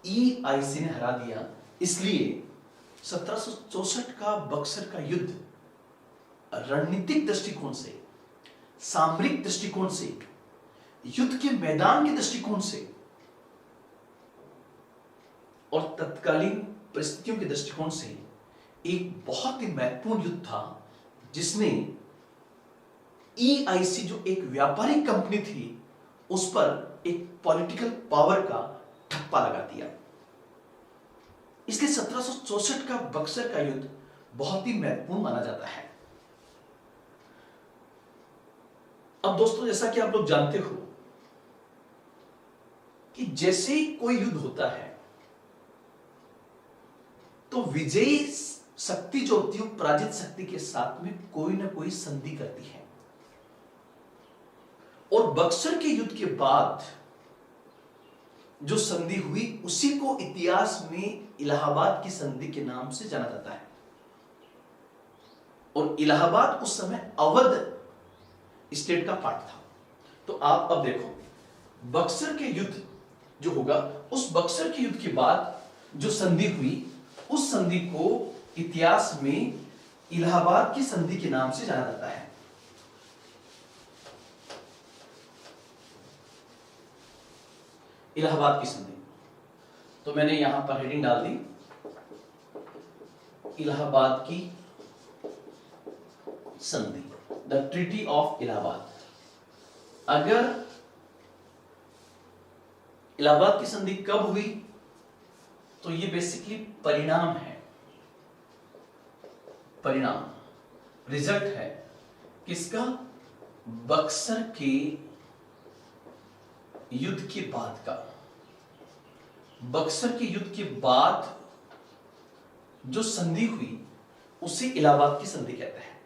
ईआईसी ने हरा दिया। इसलिए 1764 का बक्सर का युद्ध रणनीतिक दृष्टिकोण से, सामरिक दृष्टिकोण से, युद्ध के मैदान के दृष्टिकोण से और तत्कालीन परिस्थितियों के दृष्टिकोण से एक बहुत ही महत्वपूर्ण युद्ध था, जिसने ईआईसी जो एक व्यापारिक कंपनी थी उस पर एक पॉलिटिकल पावर का ठप्पा लगा दिया। इसलिए 1764 का बक्सर का युद्ध बहुत ही महत्वपूर्ण माना जाता है। अब दोस्तों, जैसा कि आप लोग जानते हो कि जैसे ही कोई युद्ध होता है तो विजयी शक्ति जो होती है पराजित शक्ति के साथ में कोई ना कोई संधि करती है, और बक्सर के युद्ध के बाद जो संधि हुई उसी को इतिहास में इलाहाबाद की संधि के नाम से जाना जाता है। और इलाहाबाद उस समय अवध स्टेट का पार्ट था। तो आप अब देखो, बक्सर के युद्ध जो होगा, उस बक्सर के युद्ध के बाद जो संधि हुई उस संधि को इतिहास में इलाहाबाद की संधि के नाम से जाना जाता है। इलाहाबाद की संधि, तो मैंने यहां पर हेडिंग डाल दी, इलाहाबाद की संधि, द ट्रीटी ऑफ इलाहाबाद। अगर इलाहाबाद की संधि कब हुई तो ये बेसिकली परिणाम है, परिणाम, रिजल्ट है किसका? बक्सर के युद्ध के बाद का। बक्सर के युद्ध के बाद जो संधि हुई उसे इलाहाबाद की संधि कहते हैं।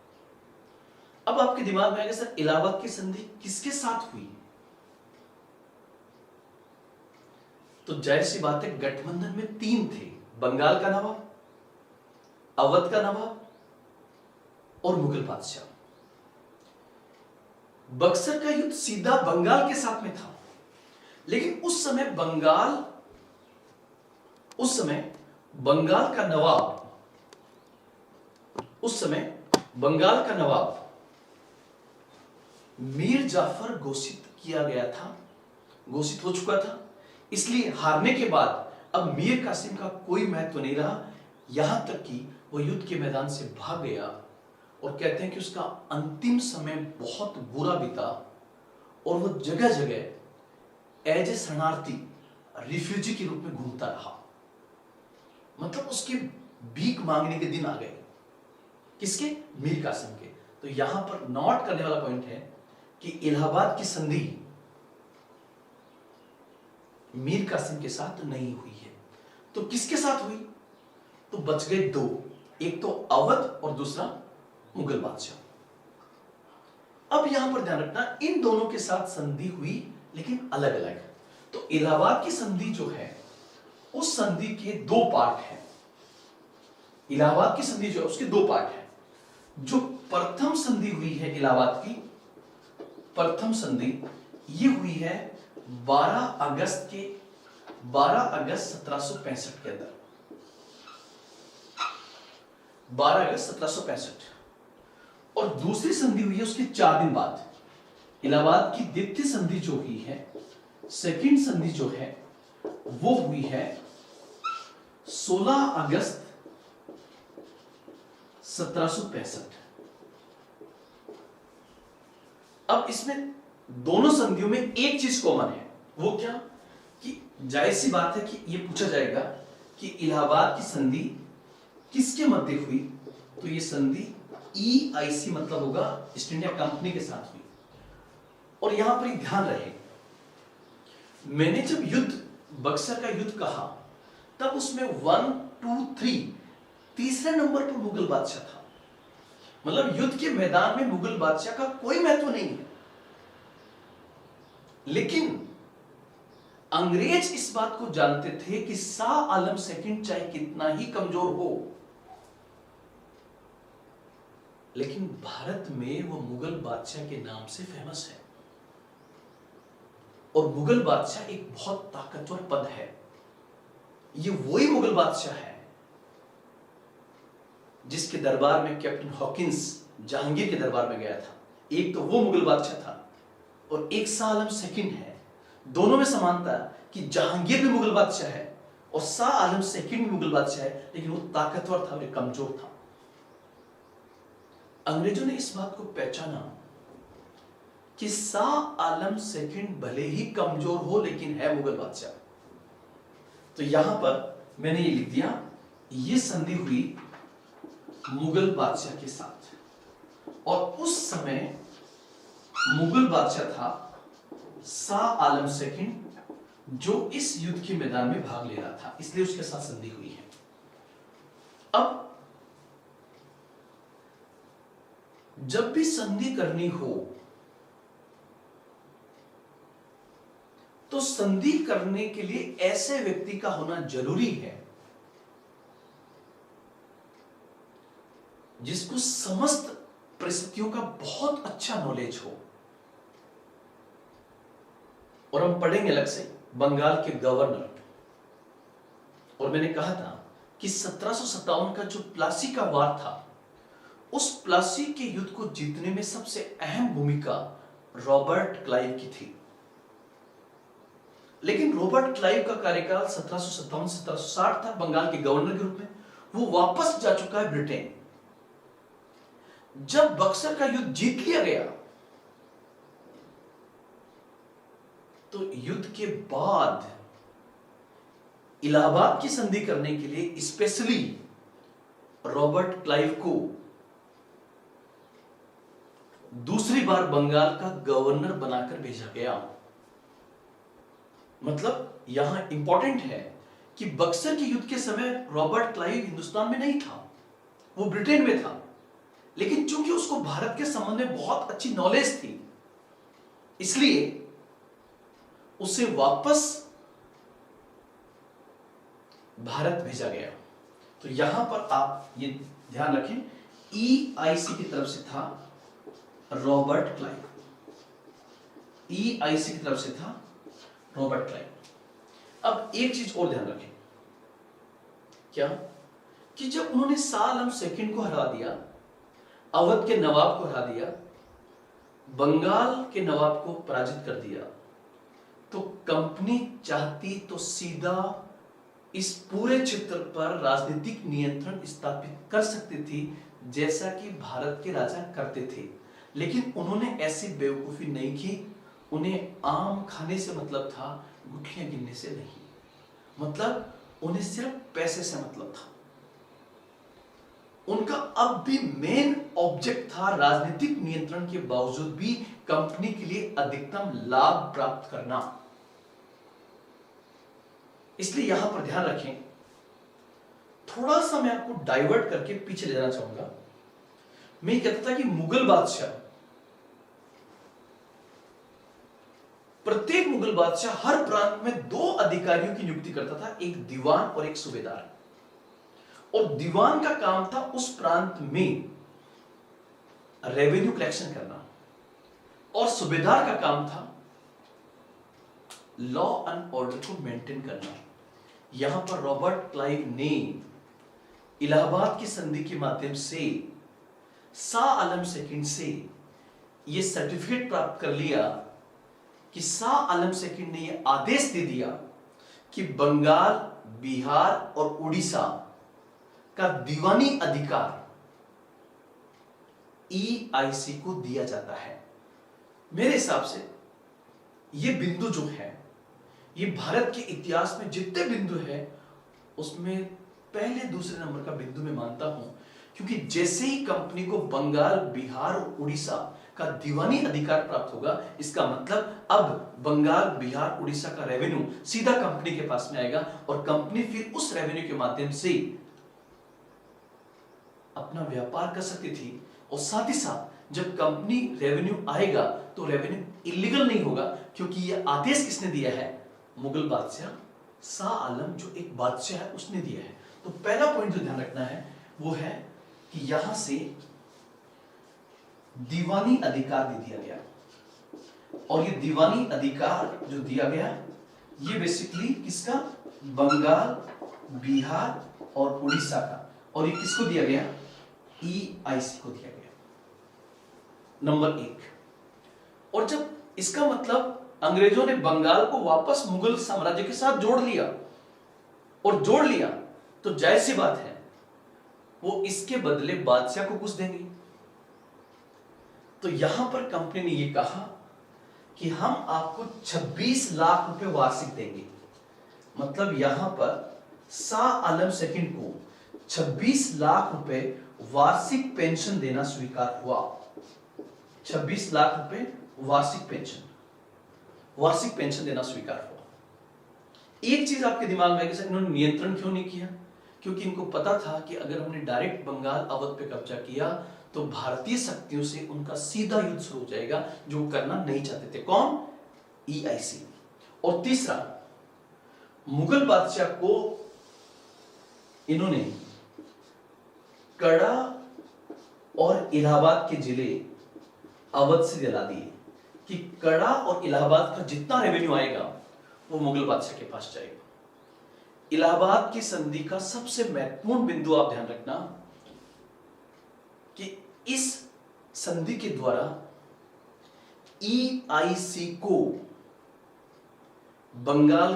अब आपके दिमाग में आएगा, सर इलाहाबाद की संधि किसके साथ हुई? तो जाहिर सी बात है, गठबंधन में तीन थे, बंगाल का नवाब, अवध का नवाब और मुगल बादशाह। बक्सर का युद्ध सीधा बंगाल के साथ में था, लेकिन उस समय बंगाल का नवाब मीर जाफर घोषित हो चुका था। इसलिए हारने के बाद अब मीर कासिम का कोई महत्व नहीं रहा, यहां तक कि वो युद्ध के मैदान से भाग गया। और कहते हैं कि उसका अंतिम समय बहुत बुरा बीता और वो जगह जगह एज ए शरणार्थी, रिफ्यूजी के रूप में घूमता रहा। मतलब उसके भीख मांगने के दिन आ गए। किसके? मीर कासिम के। तो यहां पर नोट करने वाला पॉइंट है कि इलाहाबाद की संधि मीर कासिम के साथ नहीं हुई है। तो किसके साथ हुई? तो बच गए दो, एक तो अवध और दूसरा मुगल बादशाह। अब यहां पर ध्यान रखना, इन दोनों के साथ संधि हुई लेकिन अलग अलग। तो इलाहाबाद की संधि जो है उस संधि के दो पार्ट हैं। इलाहाबाद की संधि जो है उसके दो पार्ट हैं। जो प्रथम संधि हुई है इलाहाबाद की, प्रथम संधि ये हुई है 12 अगस्त 1765 के अंदर, 12 अगस्त 1765। और दूसरी संधि हुई है उसके 4 दिन बाद। इलाहाबाद की द्वितीय संधि जो हुई है, सेकंड संधि जो है वो हुई है 16 अगस्त 1765। अब इसमें दोनों संधियों में एक चीज कॉमन है, वो क्या? कि जाहिर सी बात है कि यह पूछा जाएगा कि इलाहाबाद की संधि किसके मध्य हुई? तो यह संधि ईआईसी मतलब होगा ईस्ट इंडिया कंपनी के साथ हुई। और यहां पर ध्यान रहे, मैंने जब युद्ध बक्सर का युद्ध कहा तब उसमें 1, 2, 3 तीसरे नंबर पर मुगल बादशाह था। मतलब युद्ध के मैदान में मुगल बादशाह का कोई महत्व नहीं है। लेकिन अंग्रेज इस बात को जानते थे कि शाह आलम सेकंड चाहे कितना ही कमजोर हो, लेकिन भारत में वो मुगल बादशाह के नाम से फेमस है। और मुगल बादशाह एक बहुत ताकतवर पद है। ये वही मुगल बादशाह है जिसके दरबार में कैप्टन हॉकिंस जहांगीर के दरबार में गया था। एक तो वो मुगल बादशाह था और एक शाह आलम सेकंड है। दोनों में समानता है कि जहांगीर भी मुगल बादशाह है और शाह आलम सेकंड भी मुगल बादशाह है, लेकिन वो ताकतवर था और कमजोर था। अंग्रेजों ने इस बात को पहचाना कि शाह आलम सेकंड भले ही कमजोर हो लेकिन है मुगल बादशाह। तो यहां पर मैंने ये लिख दिया, ये संधि हुई मुगल बादशाह के साथ। और उस समय मुगल बादशाह था शाह आलम सेकंड, जो इस युद्ध के मैदान में भाग ले रहा था, इसलिए उसके साथ संधि हुई है। अब जब भी संधि करनी हो तो संधि करने के लिए ऐसे व्यक्ति का होना जरूरी है जिसको समस्त परिस्थितियों का बहुत अच्छा नॉलेज हो। और हम पढ़ेंगे अलग से बंगाल के गवर्नर। और मैंने कहा था कि 1757 का जो प्लासी का वार था, उस प्लासी के युद्ध को जीतने में सबसे अहम भूमिका रॉबर्ट क्लाइव की थी। लेकिन रॉबर्ट क्लाइव का कार्यकाल 1757 से 1760 था बंगाल के गवर्नर के रूप में। वो वापस जा चुका है ब्रिटेन। जब बक्सर का युद्ध जीत लिया गया तो युद्ध के बाद इलाहाबाद की संधि करने के लिए स्पेशली रॉबर्ट क्लाइव को दूसरी बार बंगाल का गवर्नर बनाकर भेजा गया। मतलब यहां इंपॉर्टेंट है कि बक्सर के युद्ध के समय रॉबर्ट क्लाइव हिंदुस्तान में नहीं था, वो ब्रिटेन में था। लेकिन चूंकि उसको भारत के संबंध में बहुत अच्छी नॉलेज थी, इसलिए उसे वापस भारत भेजा गया। तो यहां पर आप ये ध्यान रखें, EIC की तरफ से था रॉबर्ट क्लाइव, EIC की तरफ से था रॉबर्ट क्लाइव। अब एक चीज और ध्यान रखें, क्या कि जब उन्होंने शाह आलम सेकंड को हरा दिया, अवध के नवाब को हरा दिया, बंगाल के नवाब को पराजित कर दिया, तो कंपनी चाहती तो सीधा इस पूरे क्षेत्र पर राजनीतिक नियंत्रण स्थापित कर सकती थी, जैसा कि भारत के राजा करते थे। लेकिन उन्होंने ऐसी बेवकूफी नहीं की। उन्हें आम खाने से मतलब था, गुठलियां गिनने से नहीं। मतलब उन्हें सिर्फ पैसे से मतलब था। उनका अब भी मेन ऑब्जेक्ट था राजनीतिक नियंत्रण के बावजूद भी कंपनी के लिए अधिकतम लाभ प्राप्त करना। इसलिए यहां पर ध्यान रखें, थोड़ा सा मैं आपको डाइवर्ट करके पीछे ले जाना चाहूंगा। मैं कहता था कि मुगल बादशाह, प्रत्येक मुगल बादशाह हर प्रांत में 2 अधिकारियों की नियुक्ति करता था, एक दीवान और एक सूबेदार। और दीवान का काम था उस प्रांत में रेवेन्यू कलेक्शन करना, और सूबेदार का काम था लॉ एंड ऑर्डर को मेंटेन करना। यहां पर रॉबर्ट क्लाइव ने इलाहाबाद की संधि के माध्यम से शाह आलम सेकंड से यह सर्टिफिकेट प्राप्त कर लिया कि शाह आलम सेकंड ने यह आदेश दे दिया कि बंगाल, बिहार और उड़ीसा का दीवानी अधिकार EIC को दिया जाता है। मेरे हिसाब से यह बिंदु जो है, ये भारत के इतिहास में जितने बिंदु है उसमें पहले दूसरे नंबर का बिंदु मैं मानता हूं, क्योंकि जैसे ही कंपनी को बंगाल, बिहार और उड़ीसा का दीवानी अधिकार प्राप्त होगा, इसका मतलब अब बंगाल, बिहार, उड़ीसा का रेवेन्यू सीधा कंपनी के पास में आएगा और कंपनी फिर उस रेवेन्यू के माध्यम से अपना व्यापार कर सकती थी। और साथ ही साथ जब कंपनी रेवेन्यू आएगा तो रेवेन्यू इलीगल नहीं होगा, क्योंकि यह आदेश किसने दिया है? मुगल बादशाह शाह आलम, जो एक बादशाह है, उसने दिया है। तो पहला पॉइंट जो ध्यान रखना है वो है कि यहां से दीवानी अधिकार दे दिया गया। और ये दीवानी अधिकार जो दिया गया ये बेसिकली किसका, बंगाल, बिहार और उड़ीसा का। और ये किसको दिया गया, EIC को दिया गया, नंबर 1। और जब इसका मतलब अंग्रेजों ने बंगाल को वापस मुगल साम्राज्य के साथ जोड़ लिया तो जाहिर सी बात है वो इसके बदले बादशाह को कुछ देंगे। तो यहां पर कंपनी ने ये कहा कि हम आपको 26 लाख रुपए वार्षिक देंगे। मतलब यहां पर शाह आलम सेकंड को 26 लाख रुपए वार्षिक पेंशन देना स्वीकार हुआ। 26 लाख रुपए वार्षिक पेंशन देना स्वीकार हुआ। एक चीज आपके दिमाग में आएगी, सर इन्होंने नियंत्रण क्यों नहीं किया? क्योंकि इनको पता था कि अगर हमने डायरेक्ट बंगाल अवध पे कब्जा किया तो भारतीय शक्तियों से उनका सीधा युद्ध शुरू हो जाएगा, जो करना नहीं चाहते थे। कौन? EIC। और तीसरा, मुगल बादशाह को इन्होंने कड़ा और इलाहाबाद के जिले अवध से दिला दिए कि कड़ा और इलाहाबाद का जितना रेवेन्यू आएगा वो मुगल बादशाह के पास जाएगा। इलाहाबाद की संधि का सबसे महत्वपूर्ण बिंदु आप ध्यान रखना कि इस संधि के द्वारा EIC को बंगाल,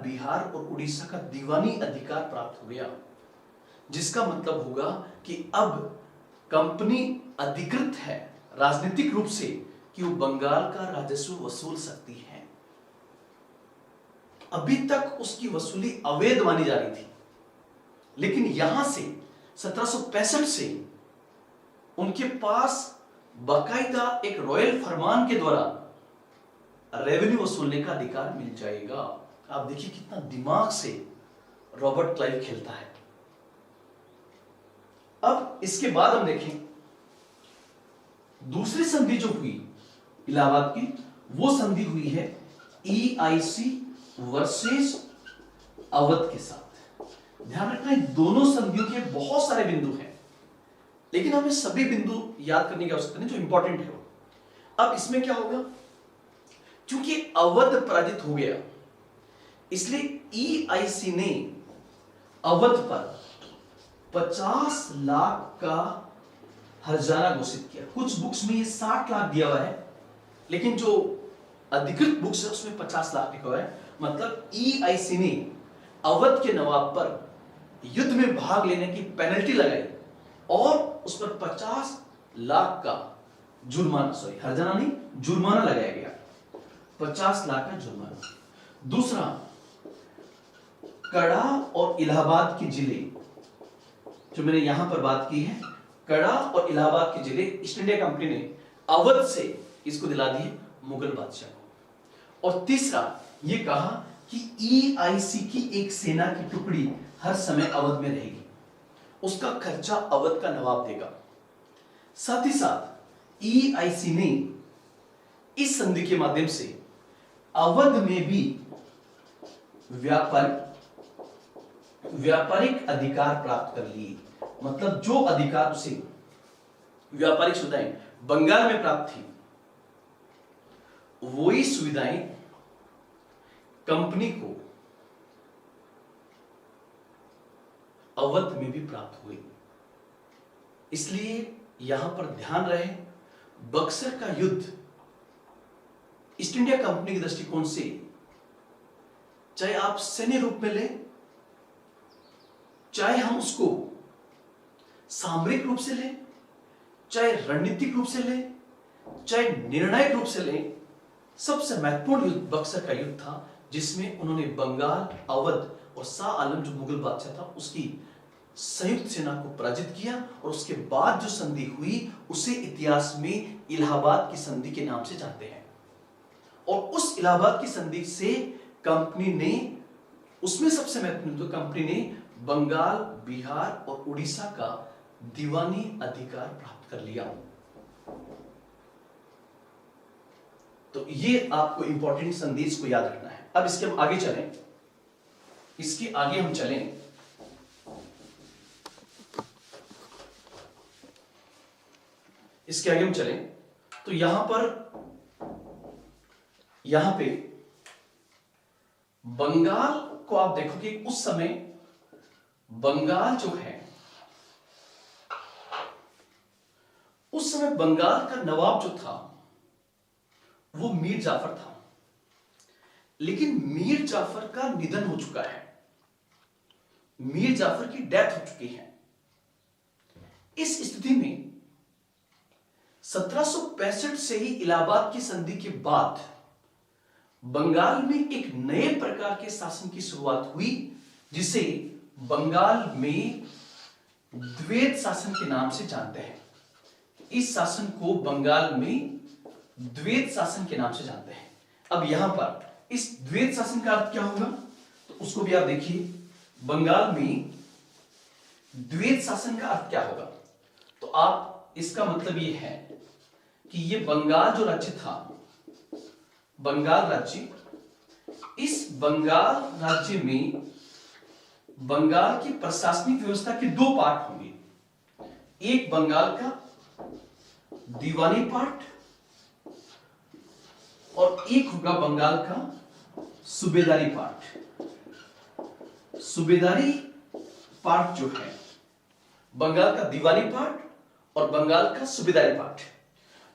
बिहार और उड़ीसा का दीवानी अधिकार प्राप्त हो गया, जिसका मतलब होगा कि अब कंपनी अधिकृत है राजनीतिक रूप से कि वो बंगाल का राजस्व वसूल सकती है। अभी तक उसकी वसूली अवैध मानी जा रही थी, लेकिन यहां से 1765 से उनके पास बाकायदा एक रॉयल फरमान के द्वारा रेवेन्यू वसूलने का अधिकार मिल जाएगा। आप देखिए कितना दिमाग से रॉबर्ट क्लाइव खेलता है। अब इसके बाद हम देखें दूसरी संधि जो हुई इलाहाबाद की, वो संधि हुई है EIC वर्सेस अवध के साथ। ध्यान रखना इन दोनों संधियों के बहुत सारे बिंदु हैं, लेकिन हमें सभी बिंदु याद करने की आवश्यकता नहीं जो इंपॉर्टेंट है। अब इसमें क्या होगा, क्योंकि अवध पराजित हो गया इसलिए EIC ने अवध पर 50 लाख का हर्जाना घोषित किया। कुछ बुक्स में ये 60 लाख दिया हुआ है, लेकिन जो अधिकृत बुक्स है उसमें 50 लाख लिखा हुआ है। मतलब EIC ने अवध के नवाब पर युद्ध में भाग लेने की पेनल्टी लगाई और उस पर 50 लाख का जुर्माना, सॉरी हर्जाना नहीं, जुर्माना लगाया गया, 50 लाख का जुर्माना। दूसरा, कड़ा और इलाहाबाद के जिले, जो मैंने यहां पर बात की है, कड़ा और इलाहाबाद के जिले ईस्ट इंडिया कंपनी ने अवध से इसको दिला दिए मुगल बादशाह को। और तीसरा ये कहा कि EIC की एक सेना की टुकड़ी हर समय अवध में रहेगी, उसका खर्चा अवध का नवाब देगा। साथ ही साथ EIC ने इस संधि के माध्यम से अवध में भी व्यापारिक अधिकार प्राप्त कर लिए। मतलब जो अधिकार उसे व्यापारिक सुविधाएं बंगाल में प्राप्त थी, वही सुविधाएं कंपनी को अवध में भी प्राप्त हुई। इसलिए यहां पर ध्यान रहे, बक्सर का युद्ध ईस्ट इंडिया कंपनी के दृष्टिकोण से, चाहे आप सैन्य रूप में ले, चाहे हम उसको सामरिक रूप से ले, चाहे रणनीतिक रूप से ले, चाहे निर्णायक रूप से ले, सबसे महत्वपूर्ण युद्ध बक्सर का युद्ध था, जिसमें उन्होंने बंगाल, अवध और शाह आलम जो मुगल बादशाह था उसकी संयुक्त सेना को पराजित किया। और उसके बाद जो संधि हुई उसे इतिहास में इलाहाबाद की संधि के नाम से जानते हैं। और उस इलाहाबाद की संधि से कंपनी ने, उसमें सबसे महत्वपूर्ण तो कंपनी ने बंगाल, बिहार और उड़ीसा का दीवानी अधिकार प्राप्त कर लिया। तो ये आपको इंपॉर्टेंट संदेश को याद रखना है। अब इसके हम आगे चलें, इसके आगे हम चलें इसके आगे हम चलें तो यहां पे बंगाल को आप देखोगे उस समय बंगाल जो है, उस समय बंगाल का नवाब जो था वो मीर जाफर था, लेकिन मीर जाफर का निधन हो चुका है, मीर जाफर की डेथ हो चुकी है। इस स्थिति में 1765 से ही इलाहाबाद की संधि के बाद बंगाल में एक नए प्रकार के शासन की शुरुआत हुई, जिसे बंगाल में द्वैत शासन के नाम से जानते हैं। इस शासन को बंगाल में द्वैत शासन के नाम से जानते हैं। अब यहां पर इस द्वैत शासन का अर्थ क्या होगा, तो उसको भी आप देखिए। बंगाल में द्वैत शासन का अर्थ क्या होगा, तो आप इसका मतलब ये है कि ये बंगाल जो राज्य था, बंगाल राज्य, इस बंगाल राज्य में बंगाल की प्रशासनिक व्यवस्था के दो पार्ट होंगे। एक बंगाल का दीवानी पार्ट और एक होगा बंगाल का सूबेदारी पार्ट। सूबेदारी पार्ट जो है, बंगाल का दीवानी पार्ट और बंगाल का सूबेदारी पार्ट।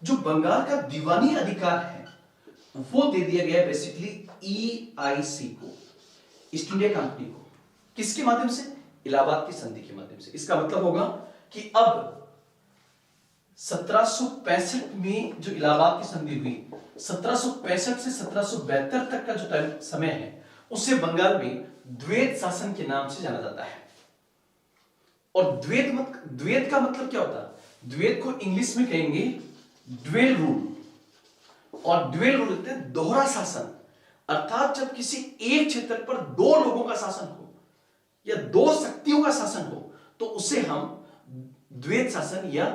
जो बंगाल का दीवानी अधिकार है वो दे दिया गया बेसिकली EIC को, ईस्ट इंडिया कंपनी को। किसके माध्यम से? इलाहाबाद की संधि के माध्यम से। इसका मतलब होगा कि अब 1765 में जो इलाहाबाद की संधि हुई, 1765 से 1772 तक का जो टाइम समय है, उसे बंगाल में द्वैत शासन के नाम से जाना जाता है। और द्वैत का मतलब क्या होता है? द्वैत को इंग्लिश में कहेंगे ड्वेल रूल, और ड्वेल रूल कहते हैं दोहरा शासन। अर्थात जब किसी एक क्षेत्र पर दो लोगों का शासन हो या दो शक्तियों का शासन हो तो उसे हम द्वैत शासन या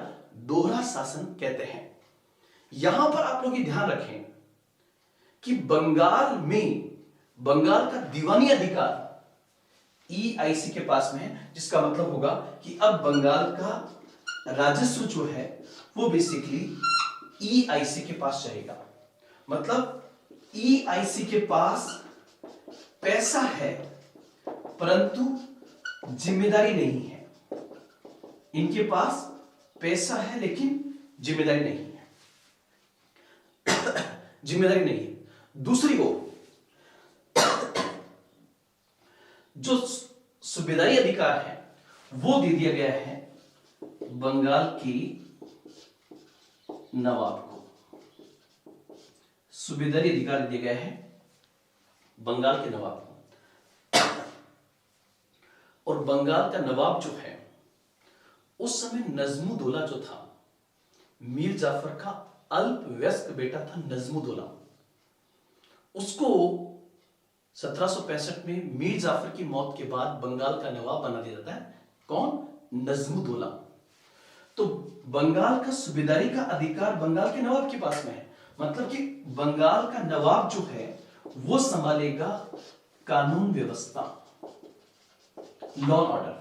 दोहरा शासन कहते हैं। यहां पर आप लोग ये ध्यान रखें कि बंगाल में बंगाल का दीवानी अधिकार EIC के पास में है, जिसका मतलब होगा कि अब बंगाल का राजस्व जो है वो बेसिकली EIC के पास रहेगा। मतलब EIC के पास पैसा है परंतु जिम्मेदारी नहीं है। इनके पास पैसा है लेकिन जिम्मेदारी नहीं है। जिम्मेदारी नहीं है। दूसरी ओर जो सूबेदारी अधिकार है वो दे दिया गया है बंगाल की नवाब को। सूबेदारी अधिकार दे दिया गया है बंगाल के नवाब को। और बंगाल का नवाब जो है उस समय नजमुद्दौला जो था, मीर जाफर का अल्पवयस्क बेटा था नजमुद्दौला। उसको 1765 में मीर जाफर की मौत के बाद बंगाल का नवाब बना दिया जाता है। कौन? नजमुद्दौला। तो बंगाल का सूबेदारी का अधिकार बंगाल के नवाब के पास में है। मतलब कि बंगाल का नवाब जो है वो संभालेगा कानून व्यवस्था, लॉ ऑर्डर।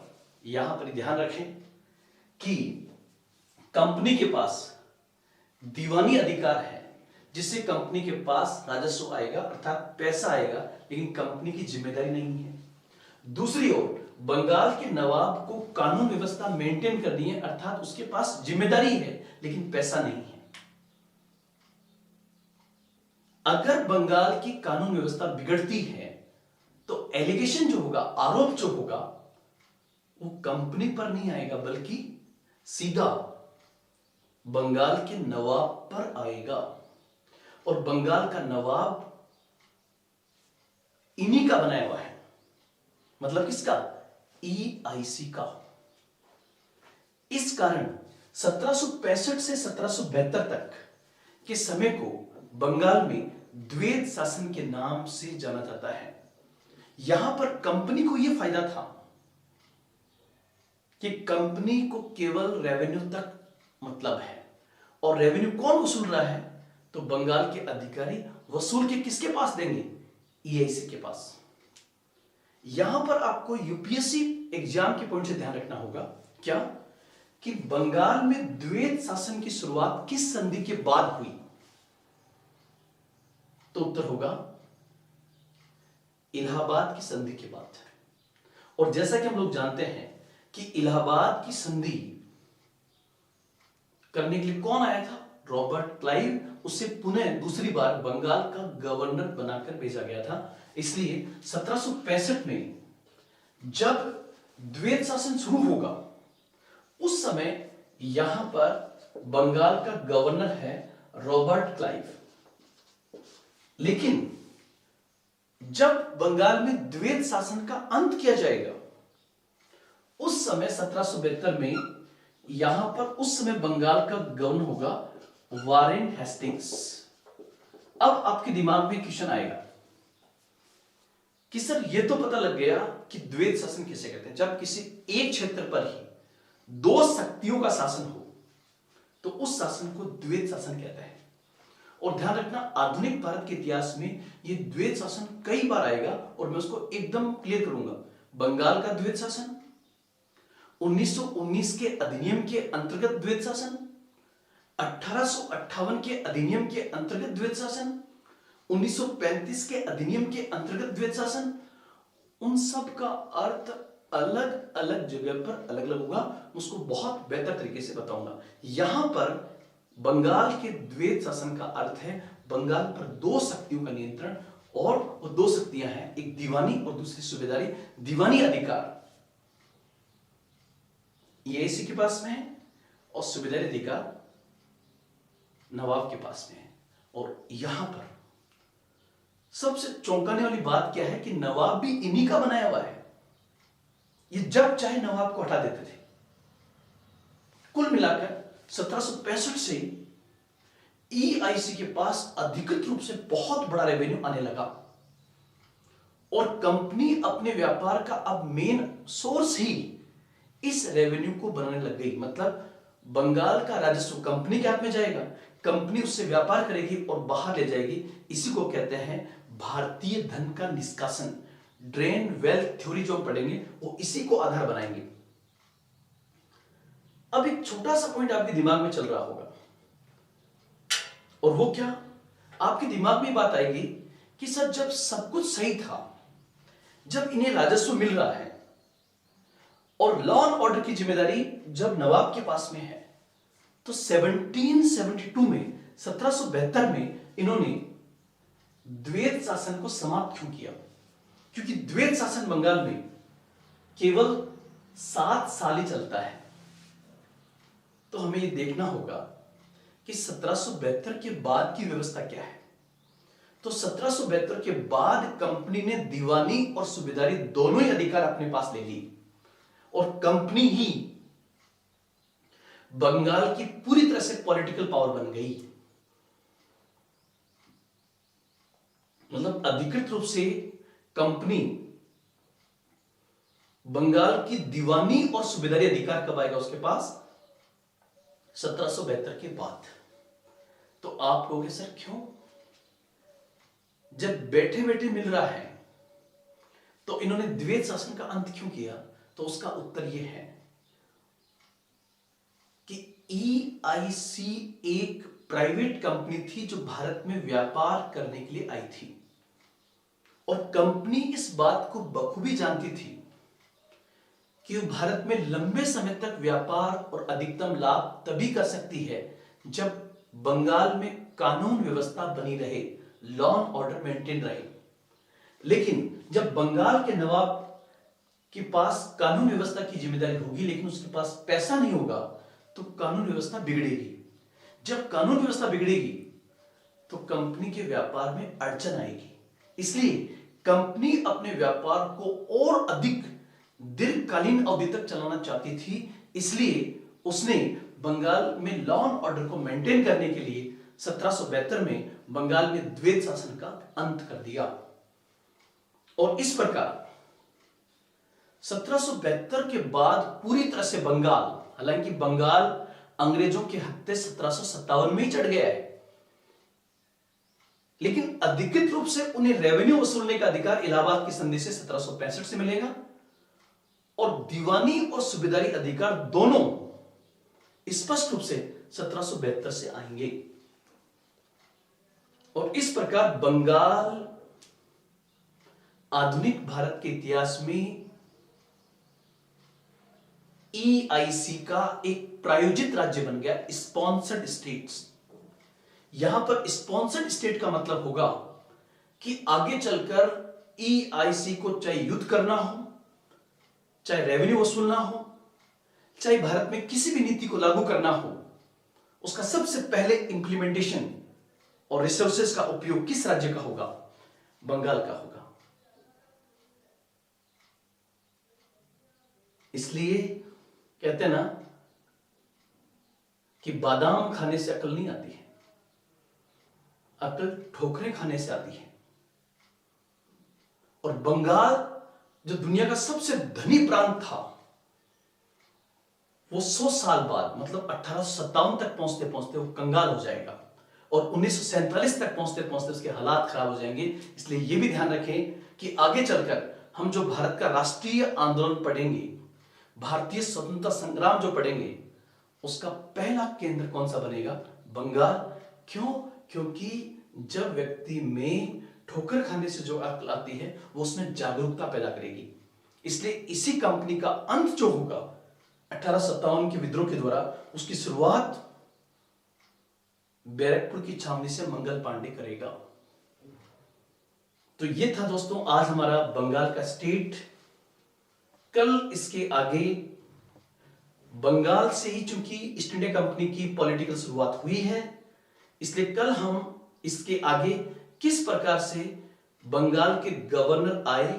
यहां पर ध्यान रखें कि कंपनी के पास दीवानी अधिकार है, जिससे कंपनी के पास राजस्व आएगा अर्थात पैसा आएगा, लेकिन कंपनी की जिम्मेदारी नहीं है। दूसरी ओर बंगाल के नवाब को कानून व्यवस्था मेंटेन करनी है, अर्थात उसके पास जिम्मेदारी है लेकिन पैसा नहीं है। अगर बंगाल की कानून व्यवस्था बिगड़ती है तो एलिगेशन जो होगा, आरोप जो होगा, वो कंपनी पर नहीं आएगा बल्कि सीधा बंगाल के नवाब पर आएगा। और बंगाल का नवाब इन्हीं का बनाया हुआ है। मतलब किसका? EIC का। इस कारण 1765 से 1772 तक के समय को बंगाल में द्वैत शासन के नाम से जाना जाता है। यहां पर कंपनी को यह फायदा था कि कंपनी को केवल रेवेन्यू तक मतलब है, और रेवेन्यू कौन वसूल रहा है? तो बंगाल के अधिकारी वसूल के किसके पास देंगे? EIC के पास। यहां पर आपको UPSC एग्जाम के पॉइंट से ध्यान रखना होगा क्या कि बंगाल में द्वैत शासन की शुरुआत किस संधि के बाद हुई? तो उत्तर होगा इलाहाबाद की संधि के बाद। और जैसा कि हम लोग जानते हैं कि इलाहाबाद की संधि करने के लिए कौन आया था? Robert Clive. उसे पुनः दूसरी बार बंगाल का गवर्नर बनाकर भेजा गया था। इसलिए 1765 में जब द्वैत शासन शुरू होगा उस समय यहां पर बंगाल का गवर्नर है रॉबर्ट क्लाइव। लेकिन जब बंगाल में द्वैत शासन का अंत किया जाएगा उस समय 1772 में यहां पर उस समय बंगाल का गवर्नर होगा वारेन हेस्टिंग्स। अब आपके दिमाग में क्वेश्चन आएगा कि सर ये तो पता लग गया कि द्वैत शासन किसे कहते हैं। जब किसी एक क्षेत्र पर ही दो शक्तियों का शासन हो तो उस शासन को द्वैत शासन कहते हैं। और ध्यान रखना, आधुनिक भारत के इतिहास में यह द्वैत शासन कई बार आएगा और मैं उसको एकदम क्लियर करूंगा। बंगाल का द्वैत शासन, 1919 के अधिनियम के अंतर्गत द्वैत शासन, 1858 के अधिनियम के अंतर्गत द्वैत शासन, 1935 के अधिनियम के अंतर्गत द्वैत शासन, उन सब का अर्थ अलग अलग जगह पर अलग अलग होगा। उसको बहुत बेहतर तरीके से बताऊंगा। यहां पर बंगाल के द्वैत शासन का अर्थ है बंगाल पर दो शक्तियों का नियंत्रण, और वो दो शक्तियां हैं, एक दीवानी और दूसरी सूबेदारी। दीवानी अधिकार ये इसी के पास में है और सूबेदारी अधिकार नवाब के पास में है। और यहां पर सबसे चौंकाने वाली बात क्या है कि नवाब भी इन्हीं का बनाया हुआ है। ये जब चाहे नवाब को हटा देते थे। कुल मिलाकर 1765 से ईआईसी के पास अधिकृत रूप से बहुत बड़ा रेवेन्यू आने लगा और कंपनी अपने व्यापार का अब मेन सोर्स ही इस रेवेन्यू को बनाने लग गई। मतलब बंगाल का राजस्व कंपनी के हाथ में जाएगा, कंपनी उससे व्यापार करेगी और बाहर ले जाएगी। इसी को कहते हैं भारतीय धन का निष्कासन। ड्रेन वेल्थ थ्योरी जो पढ़ेंगे वो इसी को आधार बनाएंगे। अब एक छोटा सा पॉइंट आपके दिमाग में चल रहा होगा और वो क्या? आपके दिमाग में बात आएगी कि सर जब सब कुछ सही था, जब इन्हें राजस्व मिल रहा है और लॉ एंड ऑर्डर की जिम्मेदारी जब नवाब के पास में है, तो 1772 में 1772 में इन्होंने द्वैत शासन को समाप्त क्यों किया? क्योंकि द्वैत शासन बंगाल में केवल 7 साल ही चलता है। तो हमें यह देखना होगा कि 1772 के बाद की व्यवस्था क्या है। तो 1772 के बाद कंपनी ने दीवानी और सूबेदारी दोनों ही अधिकार अपने पास ले ली और कंपनी ही बंगाल की पूरी तरह से पॉलिटिकल पावर बन गई। मतलब अधिकृत रूप से कंपनी बंगाल की दीवानी और सूबेदारी अधिकार कब आएगा उसके पास? 1772 के बाद। तो आप कहोगे सर क्यों? जब बैठे बैठे मिल रहा है तो इन्होंने द्वैत शासन का अंत क्यों किया? तो उसका उत्तर यह है कि ईआईसी एक प्राइवेट कंपनी थी जो भारत में व्यापार करने के लिए आई थी और कंपनी इस बात को बखूबी जानती थी कि वो भारत में लंबे समय तक व्यापार और अधिकतम लाभ तभी कर सकती है जब बंगाल में कानून व्यवस्था बनी रहे, लॉ एंड ऑर्डर मेंटेन रहे। लेकिन जब बंगाल के नवाब के पास कानून व्यवस्था की जिम्मेदारी होगी लेकिन उसके पास पैसा नहीं होगा तो कानून व्यवस्था बिगड़ेगी। जब कानून व्यवस्था बिगड़ेगी तो कंपनी के व्यापार में अड़चन आएगी। इसलिए कंपनी अपने व्यापार को और अधिक दीर्घकालीन अवधि तक चलाना चाहती थी। इसलिए उसने बंगाल में लॉ एंड ऑर्डर को मेंटेन करने के लिए 1772 में बंगाल में द्वैत शासन का अंत कर दिया। और इस प्रकार 1772 के बाद पूरी तरह से बंगाल, हालांकि बंगाल अंग्रेजों के हत्थे 1757 में ही चढ़ गया है, लेकिन अधिकृत रूप से उन्हें रेवेन्यू वसूलने का अधिकार इलाहाबाद की संधि से 1765 से मिलेगा और दीवानी और सूबेदारी अधिकार दोनों स्पष्ट रूप से 1772 से आएंगे। और इस प्रकार बंगाल आधुनिक भारत के इतिहास में EIC का एक प्रायोजित राज्य बन गया, स्पॉन्सर्ड स्टेट्स। यहां पर स्पॉन्सर्ड स्टेट का मतलब होगा कि आगे चलकर EIC को चाहे युद्ध करना हो, चाहे रेवेन्यू वसूलना हो, चाहे भारत में किसी भी नीति को लागू करना हो, उसका सबसे पहले इंप्लीमेंटेशन और रिसोर्सेज का उपयोग किस राज्य का होगा? बंगाल का होगा। इसलिए कहते हैं ना कि बादाम खाने से अकल नहीं आती है, अकल ठोकरें खाने से आती है। और बंगाल जो दुनिया का सबसे धनी प्रांत था, वो 100 साल बाद मतलब 1857 तक पहुंचते पहुंचते वो कंगाल हो जाएगा और 1947 तक पहुंचते पहुंचते उसके हालात खराब हो जाएंगे। इसलिए यह भी ध्यान रखें कि आगे चलकर हम जो भारत का राष्ट्रीय आंदोलन पढ़ेंगे, भारतीय स्वतंत्रता संग्राम जो पढ़ेंगे, उसका पहला केंद्र कौन सा बनेगा? बंगाल। क्यों? क्योंकि जब व्यक्ति में ठोकर खाने से जो अकल आती है वो उसमें जागरूकता पैदा करेगी। इसलिए इसी कंपनी का अंत जो होगा 1857 के विद्रोह के द्वारा, उसकी शुरुआत बैरकपुर की छावनी से मंगल पांडे करेगा। तो ये था दोस्तों आज हमारा बंगाल का स्टेट। कल इसके आगे बंगाल से ही चूंकि ईस्ट इंडिया कंपनी की पॉलिटिकल शुरुआत हुई है, इसलिए कल हम इसके आगे किस प्रकार से बंगाल के गवर्नर आए,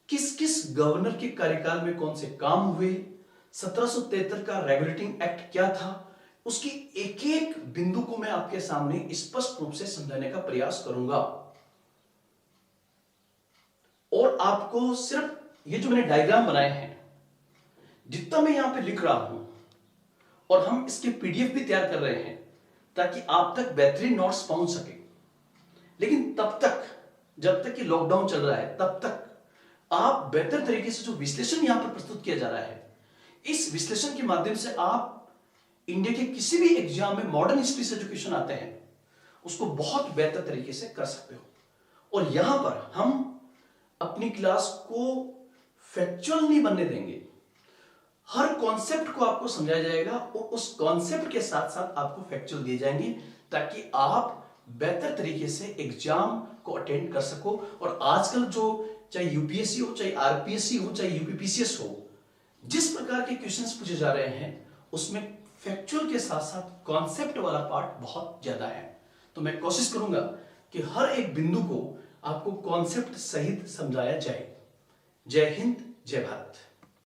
किस किस गवर्नर के कार्यकाल में कौन से काम हुए, 1773 का रेगुलेटिंग एक्ट क्या था, उसकी एक एक बिंदु को मैं आपके सामने स्पष्ट रूप से समझाने का प्रयास करूंगा। और आपको सिर्फ ये जो मैंने डायग्राम बनाए हैं, जितना मैं यहां पे लिख रहा हूं, और हम इसके PDF भी तैयार कर रहे हैं ताकि आप तक बेहतरीन नोट्स पहुंच सके। लेकिन तब तक, जब तक कि लॉकडाउन चल रहा है, तब तक आप बेहतर तरीके से जो विश्लेषण यहां पर प्रस्तुत किया जा रहा है, इस विश्लेषण के माध्यम से आप इंडिया के किसी भी एग्जाम में मॉडर्न हिस्ट्री से जो क्वेश्चन आते हैं उसको बहुत बेहतर तरीके से कर सकते हो। और यहां पर हम अपनी क्लास को फैक्चुअल नहीं बनने देंगे, हर कॉन्सेप्ट को आपको समझाया जाएगा और उस कॉन्सेप्ट के साथ साथ आपको फैक्चुअल दिए जाएंगे ताकि आप बेहतर तरीके से एग्जाम को अटेंड कर सको। और आजकल जो चाहे UPSC हो, चाहे RPSC हो, चाहे UPPCS हो, जिस प्रकार के क्वेश्चंस पूछे जा रहे हैं उसमें फैक्चुअल के साथ साथ कॉन्सेप्ट वाला पार्ट बहुत ज्यादा है। तो मैं कोशिश करूंगा कि हर एक बिंदु को आपको कॉन्सेप्ट सहित समझाया जाए। जय हिंद, जय भारत।